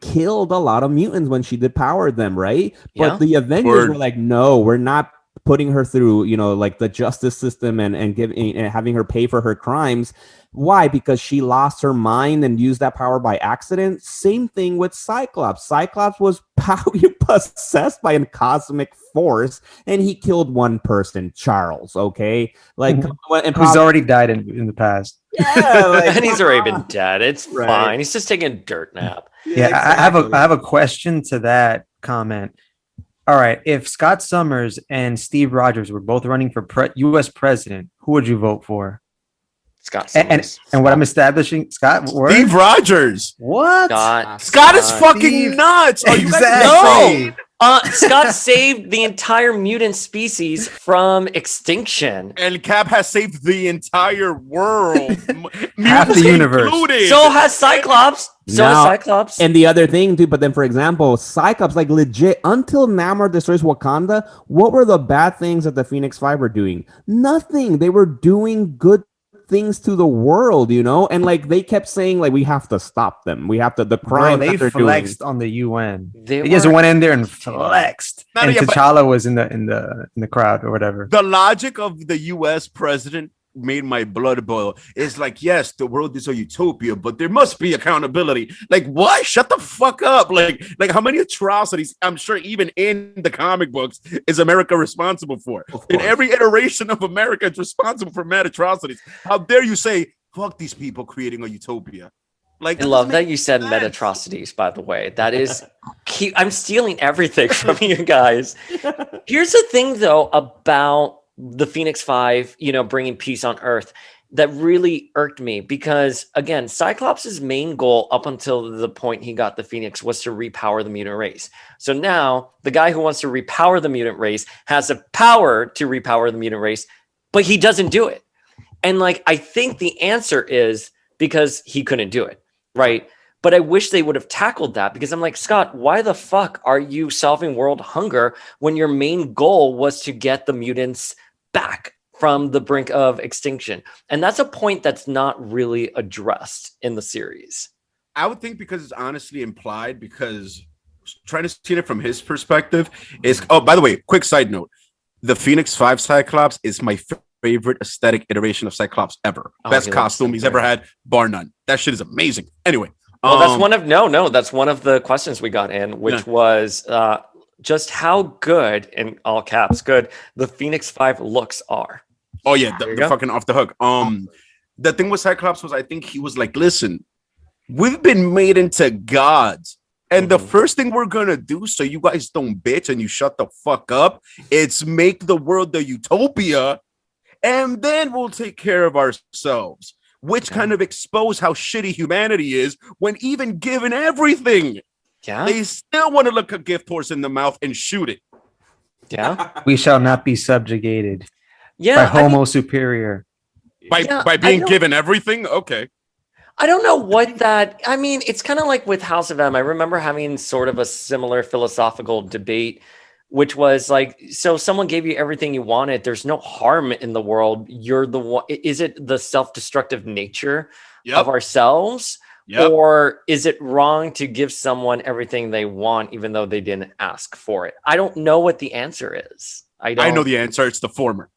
killed a lot of mutants when she depowered them, right? Yeah. But the Avengers were like, no, we're not putting her through, like the justice system and giving and having her pay for her crimes. Why? Because she lost her mind and used that power by accident. Same thing with Cyclops. Cyclops was possessed by a cosmic force, and he killed one person, Charles. Okay, like, and who's already died in the past. Yeah, like, and he's already been dead. It's fine. He's just taking a dirt nap. Yeah, exactly. I have a question to that comment. All right, if Scott Summers and Steve Rogers were both running for U.S. president, who would you vote for? Scott Summers. And what I'm establishing, Scott. Steve Rogers. What? Scott is fucking nuts. Oh, exactly. Scott saved the entire mutant species from extinction, and Cap has saved the entire world, half the universe. Included. So has Cyclops. And the other thing too, but then for example, Cyclops, like legit, until Namor destroys Wakanda, what were the bad things that the Phoenix Five were doing? Nothing. They were doing good things to the world, and like they kept saying, like, we have to stop them. We have to the crime. They flexed on the UN. They just went in there and flexed. And T'Challa was in the crowd or whatever. The logic of the US president made my blood boil. It's like, yes, the world is a utopia, but there must be accountability. Like, what? Shut the fuck up. Like how many atrocities, I'm sure even in the comic books, is America responsible for? In every iteration of America, it's responsible for mad atrocities. How dare you say, fuck these people creating a utopia? Like, I love that you said mad atrocities, by the way. That is key. I'm stealing everything from you guys. Here's the thing, though, about the Phoenix Five, bringing peace on Earth, that really irked me, because again, Cyclops' main goal up until the point he got the Phoenix was to repower the mutant race. So now the guy who wants to repower the mutant race has the power to repower the mutant race, but he doesn't do it. And like, I think the answer is because he couldn't do it, right? But I wish they would have tackled that, because I'm like, Scott, why the fuck are you solving world hunger when your main goal was to get the mutants back from the brink of extinction? And that's a point that's not really addressed in the series. I would think because it's honestly implied, because trying to see it from his perspective is, oh, by the way, quick side note, the Phoenix 5 Cyclops is my favorite aesthetic iteration of Cyclops ever. Best costume he's ever had, bar none. That shit is amazing. Anyway. Well, that's one of the questions we got in, which was just how good, in all caps, good, the Phoenix 5 looks are. Oh yeah, the fucking off the hook. The thing with Cyclops was, I think he was like, listen, we've been made into gods, and the first thing we're gonna do, so you guys don't bitch and you shut the fuck up, it's make the world a utopia, and then we'll take care of ourselves. Which kind of expose how shitty humanity is when even given everything, they still want to look a gift horse in the mouth and shoot it. Yeah, we shall not be subjugated. By Homo superior. By being given everything. Okay. I don't know what that. I mean, it's kind of like with House of M. I remember having sort of a similar philosophical debate, which was like, so someone gave you everything you wanted. There's no harm in the world. You're the one. Is it the self-destructive nature of ourselves? Or is it wrong to give someone everything they want, even though they didn't ask for it? I don't know what the answer is. I know the answer. It's the former.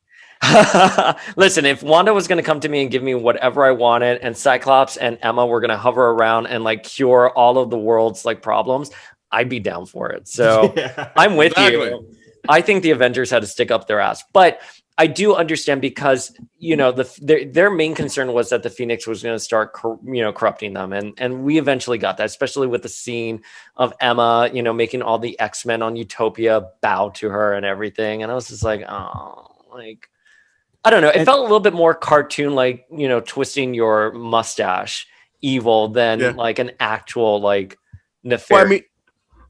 Listen, if Wanda was going to come to me and give me whatever I wanted, and Cyclops and Emma were going to hover around and like cure all of the world's like problems, I'd be down for it. So I'm with you. I think the Avengers had to stick up their ass, but I do understand, because their main concern was that the Phoenix was going to start corrupting them, and we eventually got that, especially with the scene of Emma making all the X-Men on Utopia bow to her and everything, and I was just like, oh, like, I don't know, it felt a little bit more cartoon, like twisting your mustache evil than like an actual like nefarious.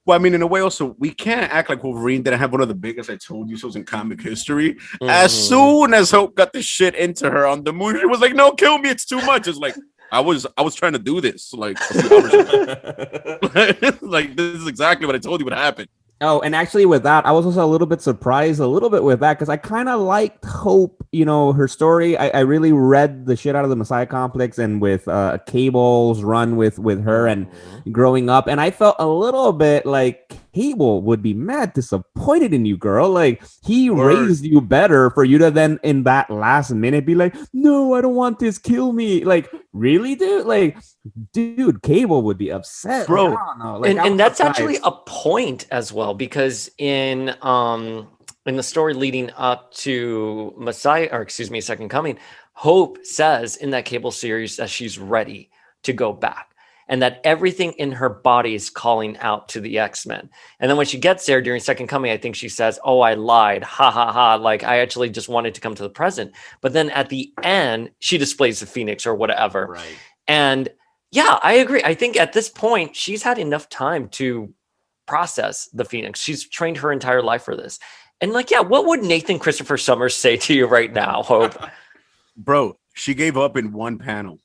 Well, I mean, in a way, also, we can't act like Wolverine didn't have one of the biggest I told you so's in comic history. As soon as Hope got the shit into her on the moon, she was like, "No, kill me, it's too much." It's like I was trying to do this like a few hours ago. Like this is exactly what I told you would happen. Oh, and actually with that, I was also a little bit surprised with that because I kind of liked Hope, her story. I really read the shit out of the Messiah Complex and with Cable's run with her and growing up. And I felt a little bit like Cable would be mad disappointed in you, girl. Like he raised you better for you to then in that last minute be like, no, I don't want this. Kill me. Like, really, dude? Like, dude, Cable would be upset, bro. Like, I don't know. Like, and that's actually a point as well, because in the story leading up to Second Coming, Hope says in that Cable series that she's ready to go back and that everything in her body is calling out to the X-Men. And then when she gets there during Second Coming, I think she says, "Oh, I lied. Ha ha ha. Like I actually just wanted to come to the present." But then at the end, she displays the Phoenix or whatever. Right. And yeah, I agree. I think at this point, she's had enough time to process the Phoenix. She's trained her entire life for this. And like, yeah, what would Nathan Christopher Summers say to you right now, Hope? Bro, she gave up in one panel.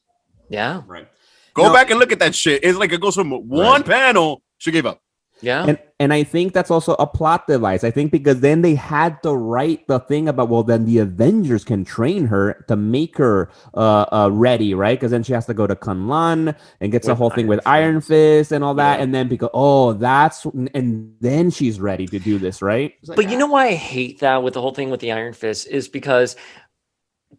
Yeah. Right. Go back and look at that shit. It's like it goes from one panel, she gave up. Yeah. And I think that's also a plot device. I think because then they had to write the thing about, well, then the Avengers can train her to make her ready, right? Because then she has to go to Kunlun and gets the whole thing with Iron Fist and all that. Yeah. And then because, and then she's ready to do this, right? Like, but you know why I hate that with the whole thing with the Iron Fist is because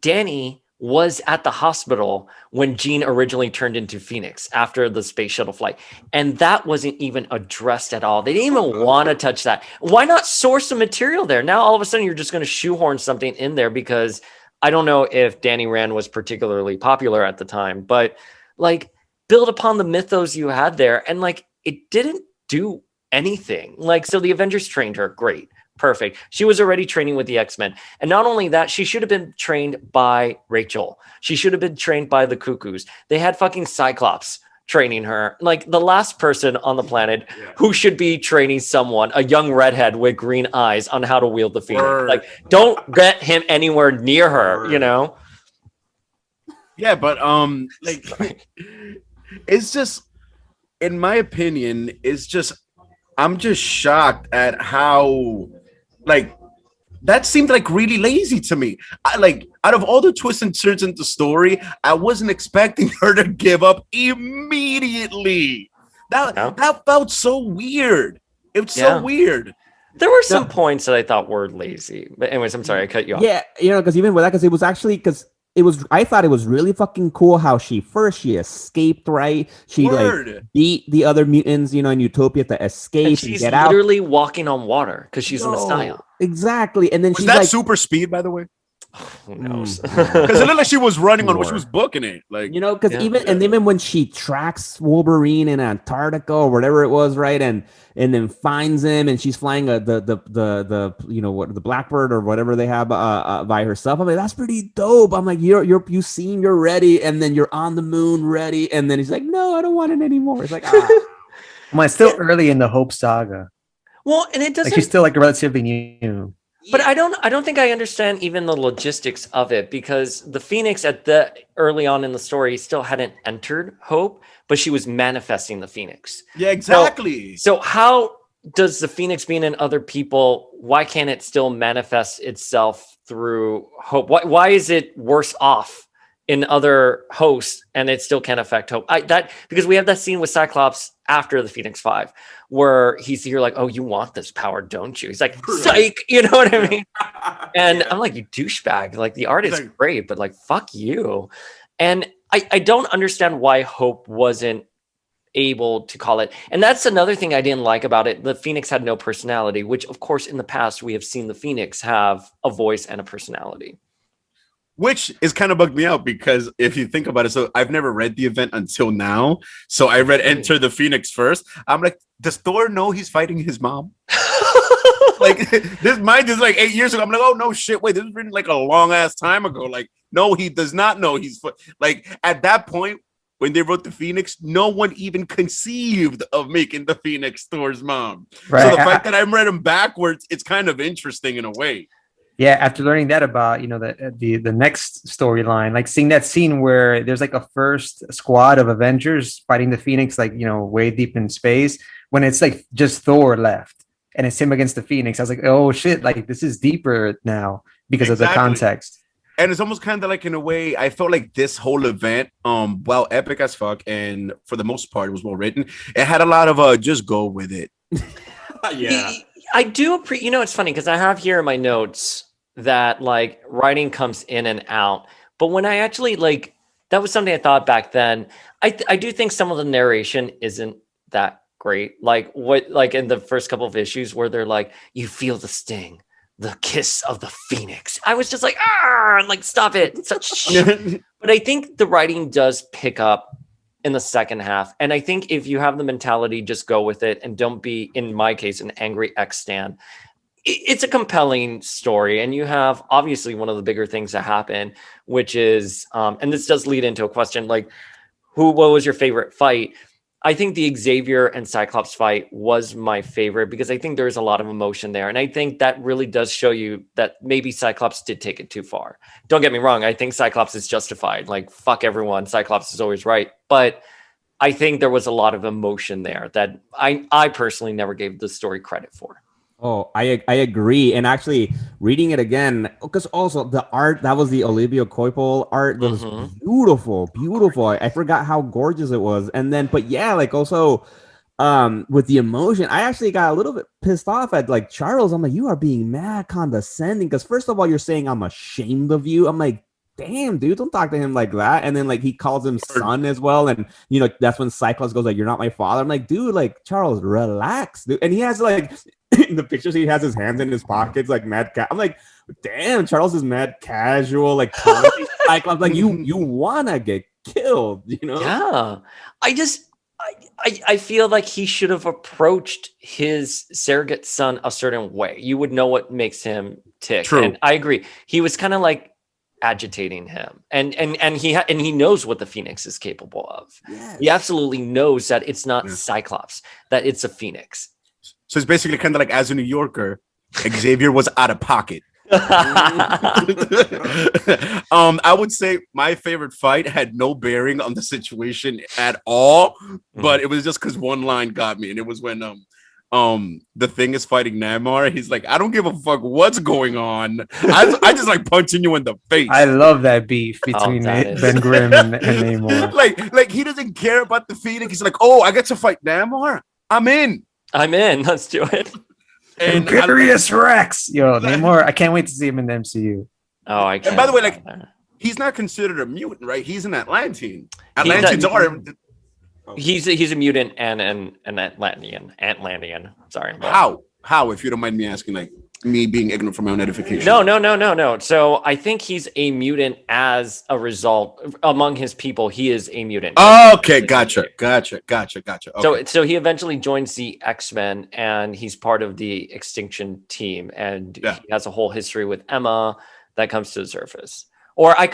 Danny was at the hospital when Jean originally turned into Phoenix after the space shuttle flight. And that wasn't even addressed at all. They didn't even want to touch that. Why not source some material there? Now, all of a sudden, you're just going to shoehorn something in there because I don't know if Danny Rand was particularly popular at the time, but like build upon the mythos you had there. And like, it didn't do anything. Like, so the Avengers trained her. Great. Perfect. She was already training with the X-Men. And not only that, she should have been trained by Rachel. She should have been trained by the Cuckoos. They had fucking Cyclops training her. Like the last person on the planet who should be training someone, a young redhead with green eyes, on how to wield the Phoenix. Like, don't get him anywhere near her, you know? Yeah, but like it's just, in my opinion, I'm just shocked at how, like, that seemed like really lazy to me. Out of all the twists and turns in the story, I wasn't expecting her to give up immediately. That felt so weird. It was so weird. There were some points that I thought were lazy. But anyways, I'm sorry, I cut you off. Yeah, because even with that, because it was actually, I thought it was really fucking cool how she escaped, right? She like beat the other mutants, in Utopia to escape and she's get out. Literally walking on water because she's a Messiah. Exactly. And then was that super speed, by the way? Who knows? Because it looked like she was running on what she was booking it. Like, because even when she tracks Wolverine in Antarctica or whatever it was, right? And then finds him and she's flying the Blackbird or whatever they have by herself. I'm like, that's pretty dope. I'm like, you're ready, and then you're on the moon ready, and then he's like, no, I don't want it anymore. It's like, it's still early in the Hope saga. Well, and it doesn't. Like she's still like relatively new. But I don't think I understand even the logistics of it, because the Phoenix early on in the story still hadn't entered Hope, but she was manifesting the Phoenix. Yeah, exactly. So how does the Phoenix being in other people, why can't it still manifest itself through Hope? Why is it worse off in other hosts and it still can't affect Hope? Because we have that scene with Cyclops after the Phoenix 5 where he's here like, oh, you want this power, don't you? He's like, psych, you know what I mean? And I'm like, you douchebag. Like, the art is great, but like, fuck you. And I don't understand why Hope wasn't able to call it. And that's another thing I didn't like about it. The Phoenix had no personality, which of course in the past we have seen the Phoenix have a voice and a personality. Which is kind of bugged me out, because if you think about it, so I've never read the event until now. So I read Enter the Phoenix first. I'm like, does Thor know he's fighting his mom? Like, this mind is like 8 years ago. I'm like, oh no shit, wait, this was written like a long ass time ago. Like, no, he does not know he's like, at that point, when they wrote the Phoenix, no one even conceived of making the Phoenix Thor's mom. Right. So the fact that I read them backwards, it's kind of interesting in a way. Yeah, after learning that about the next storyline, like seeing that scene where there's like a first squad of Avengers fighting the Phoenix, like way deep in space, when it's like just Thor left and it's him against the Phoenix. I was like, oh shit, like this is deeper now because of the context. And it's almost kind of like, in a way, I felt like this whole event, while epic as fuck, and for the most part, it was well written. It had a lot of just go with it. Yeah, I do. It's funny because I have here in my notes that like writing comes in and out, but when I actually like, that was something I thought back then. I do think some of the narration isn't that great. Like in the first couple of issues where they're like, you feel the sting, the kiss of the Phoenix. I was just like, like stop it. It's such shit. But I think the writing does pick up in the second half. And I think if you have the mentality, just go with it and don't be, in my case, an angry ex-stan. It's a compelling story. And you have obviously one of the bigger things that happen, which is, and this does lead into a question, like, what was your favorite fight? I think the Xavier and Cyclops fight was my favorite because I think there's a lot of emotion there. And I think that really does show you that maybe Cyclops did take it too far. Don't get me wrong. I think Cyclops is justified. Like, fuck everyone. Cyclops is always right. But I think there was a lot of emotion there that I personally never gave the story credit for. Oh, I agree. And actually reading it again, because also the art, that was the Olivia Coipel art, that was beautiful. I forgot how gorgeous it was. And then, but yeah, like also with the emotion, I actually got a little bit pissed off at like Charles. I'm like, you are being mad condescending. Because first of all, you're saying I'm ashamed of you. I'm like, damn, dude, don't talk to him like that. And then like he calls him son as well. And that's when Cyclops goes like, you're not my father. I'm like, dude, like Charles, relax, dude. And he has like in the pictures, he has his hands in his pockets like mad cat. I'm like, damn, Charles is mad casual, like Cyclops, like you wanna get killed, Yeah. I feel like he should have approached his surrogate son a certain way. You would know what makes him tick. True. And I agree. He was kind of like agitating him, and he knows what the Phoenix is capable of. Yes. He absolutely knows that it's not Cyclops, that it's a Phoenix. So it's basically kind of like, as a New Yorker, Xavier was out of pocket. I would say my favorite fight had no bearing on the situation at all, but it was just because one line got me, and it was when the Thing is fighting Namor. He's like, I don't give a fuck what's going on. I just like punching you in the face. I love that beef between Ben Grimm and Namor. Like he doesn't care about the Phoenix. He's like, oh, I get to fight Namor. I'm in. Let's do it. And Imperious Rex. Yo, Namor, I can't wait to see him in the MCU. Oh, I can't. And by the way, like, he's not considered a mutant, right? He's an Atlantean. Atlanteans are. He's a mutant and an Atlantean. Sorry. How, if you don't mind me asking, like, me being ignorant from my own edification? No. So I think he's a mutant as a result. Among his people, he is a mutant. Oh, okay, gotcha. Okay. So he eventually joins the X-Men, and he's part of the Extinction team, and he has a whole history with Emma that comes to the surface. Or I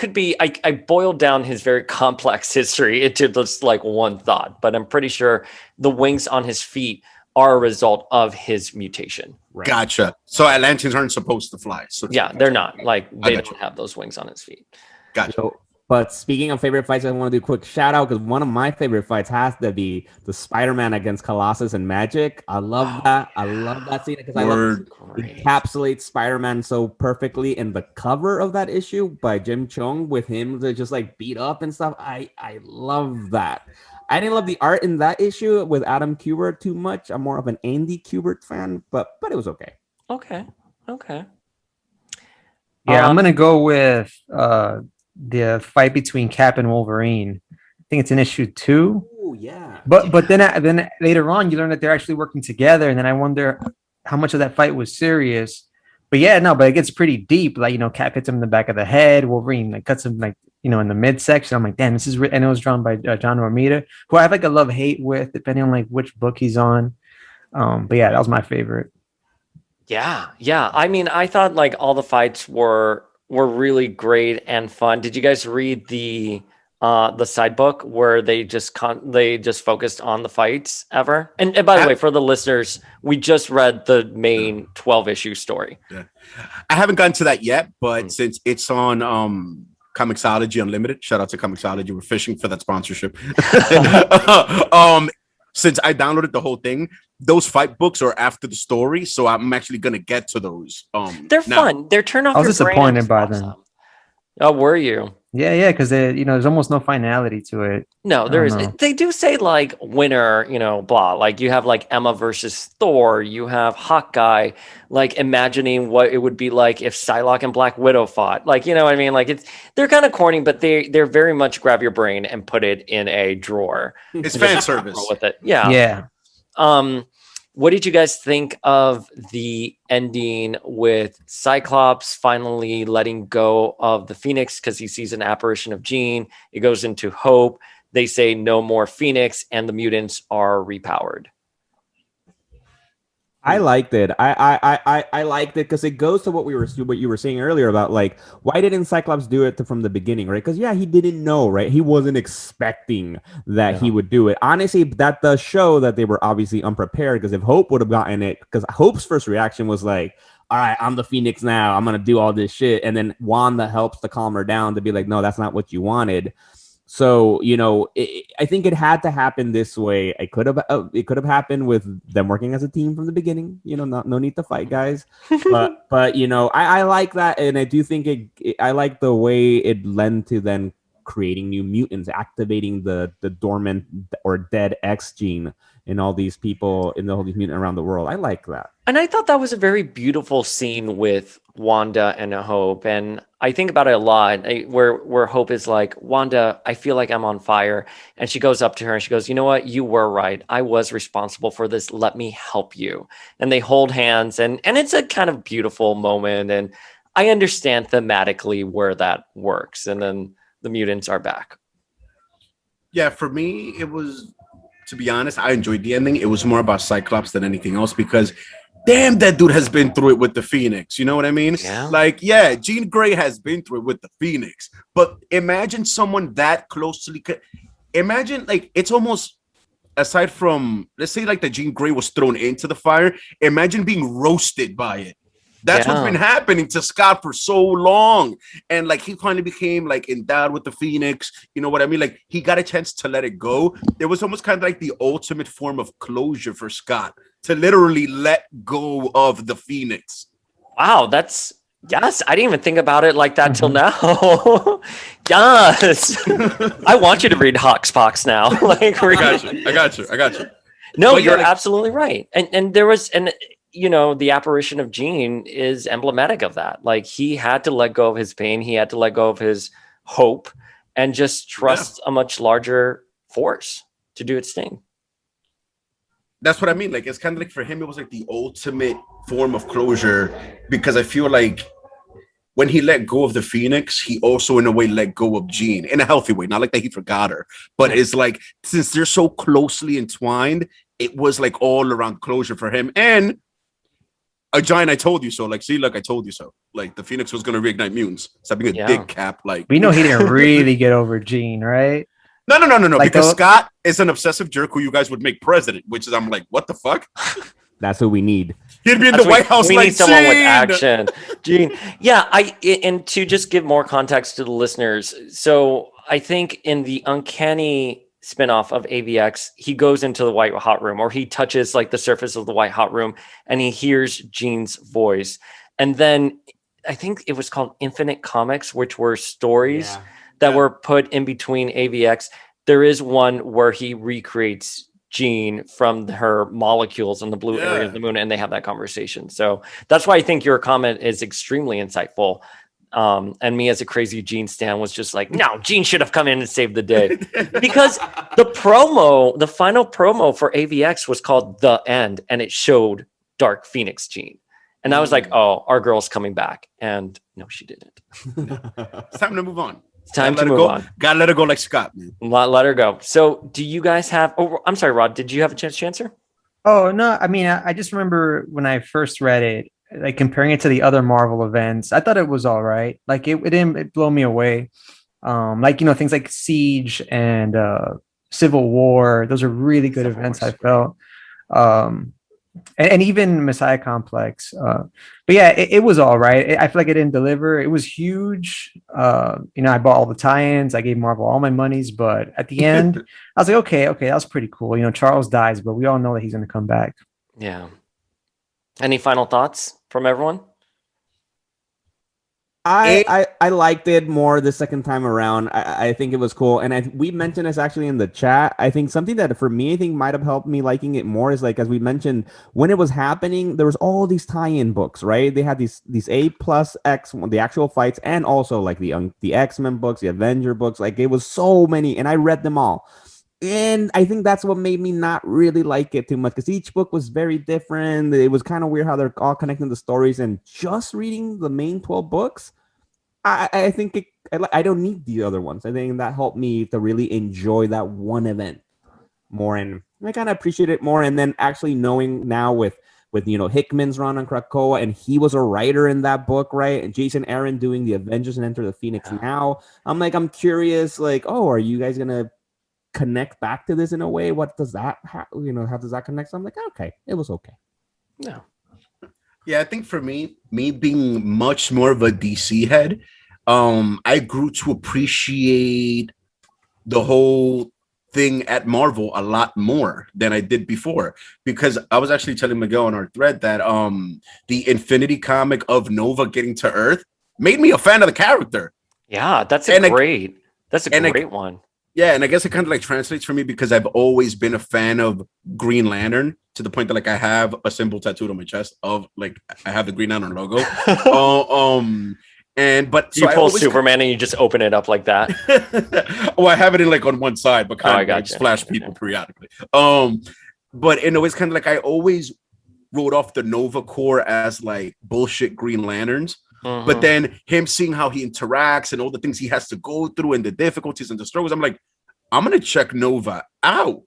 boiled down his very complex history into just like one thought, but I'm pretty sure the wings on his feet are a result of his mutation. Right? Gotcha. So Atlanteans aren't supposed to fly. So yeah, they're not. Like, they don't have those wings on his feet. Gotcha. But speaking of favorite fights, I want to do a quick shout out because one of my favorite fights has to be the Spider-Man against Colossus and Magic. I love that. I love that scene because I love it encapsulates Spider-Man so perfectly in the cover of that issue by Jim Cheung with him to just like beat up and stuff. I love that. I didn't love the art in that issue with Adam Kubert too much. I'm more of an Andy Kubert fan, but it was okay. Okay. Yeah, I'm gonna go with the fight between Cap and Wolverine. I think it's in issue 2. Oh yeah. But then later on, you learn that they're actually working together, and then I wonder how much of that fight was serious. But it gets pretty deep. Like, Cap hits him in the back of the head. Wolverine like cuts him like in the midsection. I'm like, damn, this is. And it was drawn by John Romita, who I have like a love-hate with, depending on like which book he's on. But yeah, that was my favorite. Yeah. I mean, I thought like all the fights were really great and fun. Did you guys read the the side book where they just focused on the fights ever. And by the way, for the listeners, we just read the main 12-issue story. Yeah. I haven't gotten to that yet, but since it's on Comixology Unlimited, shout out to Comixology, we're fishing for that sponsorship. Since I downloaded the whole thing, those fight books are after the story, so I'm actually gonna get to those. They're fun. They're turn off. I was disappointed by them. Oh, were you? Yeah, because there's almost no finality to it. No, there is. They do say like winner, blah. Like you have like Emma versus Thor. You have Hawkeye. Like imagining what it would be like if Psylocke and Black Widow fought. Like what I mean. Like they're kind of corny, but they're very much grab your brain and put it in a drawer. It's fan service with it. Yeah. What did you guys think of the ending with Cyclops finally letting go of the Phoenix because he sees an apparition of Jean? It goes into Hope. They say no more Phoenix, and the mutants are repowered. I liked it. I liked it because it goes to what you were saying earlier about like why didn't Cyclops do it from the beginning, right? Because he didn't know, right? He wasn't expecting that he would do it. Honestly, that does show that they were obviously unprepared. Because if Hope would have gotten it, because Hope's first reaction was like, "All right, I'm the Phoenix now. I'm gonna do all this shit," and then Wanda helps to calm her down to be like, "No, that's not what you wanted." So I think it had to happen this way. It could have happened with them working as a team from the beginning. No need to fight, guys. but I like that, and I do think I like the way it led to then creating new mutants, activating the dormant or dead X gene in all these people in all these mutants around the world. I like that. And I thought that was a very beautiful scene with Wanda and Hope. And I think about it a lot where Hope is like, Wanda, I feel like I'm on fire. And she goes up to her and she goes, you know what? You were right. I was responsible for this. Let me help you. And they hold hands and it's a kind of beautiful moment. And I understand thematically where that works. And then the mutants are back. Yeah, for me, it was, to be honest, I enjoyed the ending. It was more about Cyclops than anything else because damn, that dude has been through it with the Phoenix. You know what I mean? Yeah. Jean Grey has been through it with the Phoenix. But imagine someone that closely. Imagine, like, it's almost, aside from, let's say, like, the Jean Grey was thrown into the fire. Imagine being roasted by it. That's what's been happening to Scott for so long. And, like, he finally became, like, endowed with the Phoenix. You know what I mean? Like, he got a chance to let it go. It was almost kind of like the ultimate form of closure for Scott, to literally let go of the Phoenix. Wow, yes, I didn't even think about it like that till now. Yes. I want you to read Hoxpox now. Like, I got you. No, but you're absolutely right. And there was, the apparition of Jean is emblematic of that. Like, he had to let go of his pain. He had to let go of his hope and just trust a much larger force to do its thing. That's what I mean. Like, it's kind of like for him, it was like the ultimate form of closure, because I feel like when he let go of the Phoenix, he also in a way let go of Jean in a healthy way. Not like that he forgot her, but it's like, since they're so closely entwined, it was like all around closure for him. And a giant, I told you so. Like, see, look, I told you so. Like, the Phoenix was going to reignite mutants. Stop being a dick cap. Like, we know he didn't really get over Jean, right? No. Like, because Scott is an obsessive jerk who you guys would make president, which is, I'm like, what the fuck? That's what we need. He'd be in the White House. We like, need someone with action. Jean. Yeah, and to just give more context to the listeners. So I think in the Uncanny spinoff of AVX, he goes into the White Hot Room, or he touches like the surface of the White Hot Room, and he hears Jean's voice. And then I think it was called Infinite Comics, which were stories that were put in between AVX. There is one where he recreates Jean from her molecules in the blue area of the moon, and they have that conversation. So that's why I think your comment is extremely insightful. And me as a crazy Jean stan was just like, no, Jean should have come in and saved the day. Because the final promo for AVX was called The End, and it showed Dark Phoenix Jean. And I was like, oh, our girl's coming back. And no, she didn't. It's time to move on. It's time to move on. Gotta let her go like Scott, man. Let her go. So do you guys have, I'm sorry, Rod, did you have a chance to answer? Oh, no. I mean, I just remember when I first read it, like comparing it to the other Marvel events, I thought it was all right. Like it didn't blow me away. Like, things like Siege and Civil War. Those are really good events, I felt. And even Messiah Complex. But yeah, it was all right. I feel like it didn't deliver. It was huge. I bought all the tie-ins. I gave Marvel all my monies, but at the end, I was like, okay, that was pretty cool. Charles dies, but we all know that he's going to come back. Yeah. Any final thoughts from everyone? I liked it more the second time around. I think it was cool. And we mentioned this actually in the chat. I think something that for me, I think might have helped me liking it more is like, as we mentioned, when it was happening, there was all these tie-in books, right? They had these A plus X, the actual fights, and also like the X-Men books, the Avenger books. Like it was so many, and I read them all. And I think that's what made me not really like it too much, because each book was very different. It was kind of weird how they're all connecting the stories, and just reading the main 12 books, I think I don't need the other ones. I think that helped me to really enjoy that one event more, and I kind of appreciate it more. And then actually knowing now with Hickman's run on Krakoa, and he was a writer in that book, right? And Jason Aaron doing the Avengers and Enter the Phoenix now. I'm curious, like, are you guys gonna connect back to this in a way? What does that how does that connect? So I'm like, okay, it was okay. Yeah, I think for me being much more of a DC head, I grew to appreciate the whole thing at Marvel a lot more than I did before, because I was actually telling Miguel on our thread that the Infinity comic of Nova getting to Earth made me a fan of the character. Yeah, that's a great one. Yeah, and I guess it kind of like translates for me because I've always been a fan of Green Lantern, to the point that like I have a symbol tattooed on my chest of like I have the Green Lantern logo. But you pull Superman and you just open it up like that. Well, I have it in like on one side, but kind of like flash people periodically. But in a way, it's kind of like I always wrote off the Nova Corps as like bullshit Green Lanterns. Mm-hmm. But then him seeing how he interacts and all the things he has to go through and the difficulties and the struggles, I'm like, I'm gonna check Nova out.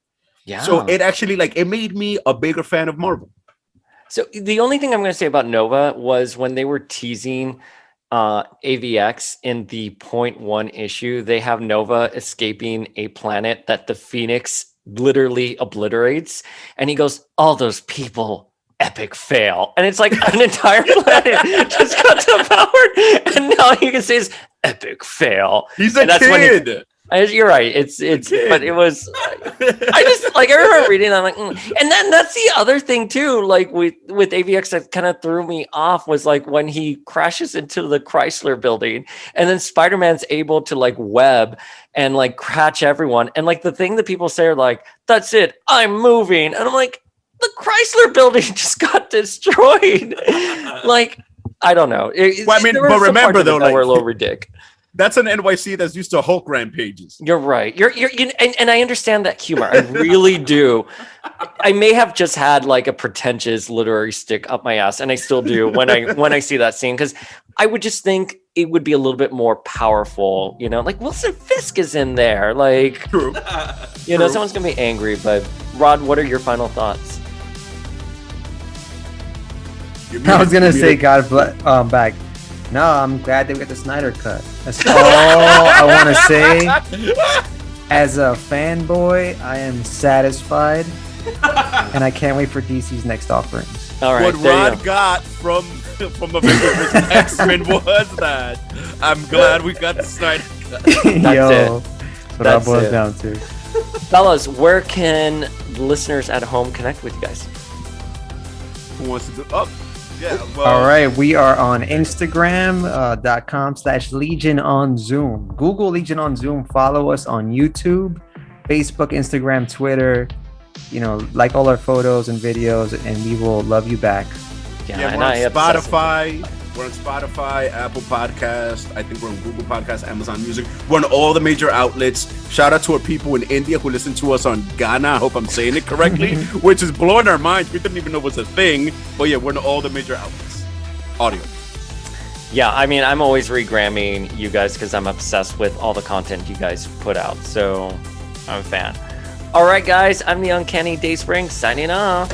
Yeah. So it actually it made me a bigger fan of Marvel. So the only thing I'm gonna say about Nova was when they were teasing AVX in the 0.1 issue, they have Nova escaping a planet that the Phoenix literally obliterates, and he goes, "All those people, epic fail," and it's like an entire planet just got devoured, and now you can say it's epic fail. He's a kid. You're right. But it was. I remember reading. I'm like, and then that's the other thing too. Like with AVX, that kind of threw me off was like when he crashes into the Chrysler Building, and then Spider-Man's able to like web and like catch everyone, and like the thing that people say are like, "That's it, I'm moving," and I'm like, the Chrysler Building just got destroyed. Like, I don't know. But remember though, we're a little ridiculous. That's an NYC that's used to Hulk rampages. You're right. And I understand that humor. I really do. I may have just had like a pretentious literary stick up my ass, and I still do when I see that scene, because I would just think it would be a little bit more powerful. Like Wilson Fisk is in there. Like, true. Someone's gonna be angry. But Rod, what are your final thoughts? I was gonna say, God bless. Back. No, I'm glad that we got the Snyder cut. That's all I want to say. As a fanboy, I am satisfied, and I can't wait for DC's next offerings. All right, what Rod got from Avengers X-Men was that I'm glad we got the Snyder cut. That's what I boils down to. Fellas, where can listeners at home connect with you guys? Who wants to do? Oh. Yeah, all right, we are on Instagram.com/Legion on Zoom. Google Legion on Zoom. Follow us on YouTube, Facebook, Instagram, Twitter. Like all our photos and videos, and we will love you back. Yeah, we're on Spotify. We're on Spotify, Apple Podcasts. I think we're on Google Podcasts, Amazon Music. We're on all the major outlets. Shout out to our people in India who listen to us on Ghana. I hope I'm saying it correctly, which is blowing our minds. We didn't even know it was a thing. But yeah, we're on all the major outlets. Audio. Yeah, I'm always regramming you guys because I'm obsessed with all the content you guys put out. So I'm a fan. All right, guys, I'm the Uncanny Dayspring signing off.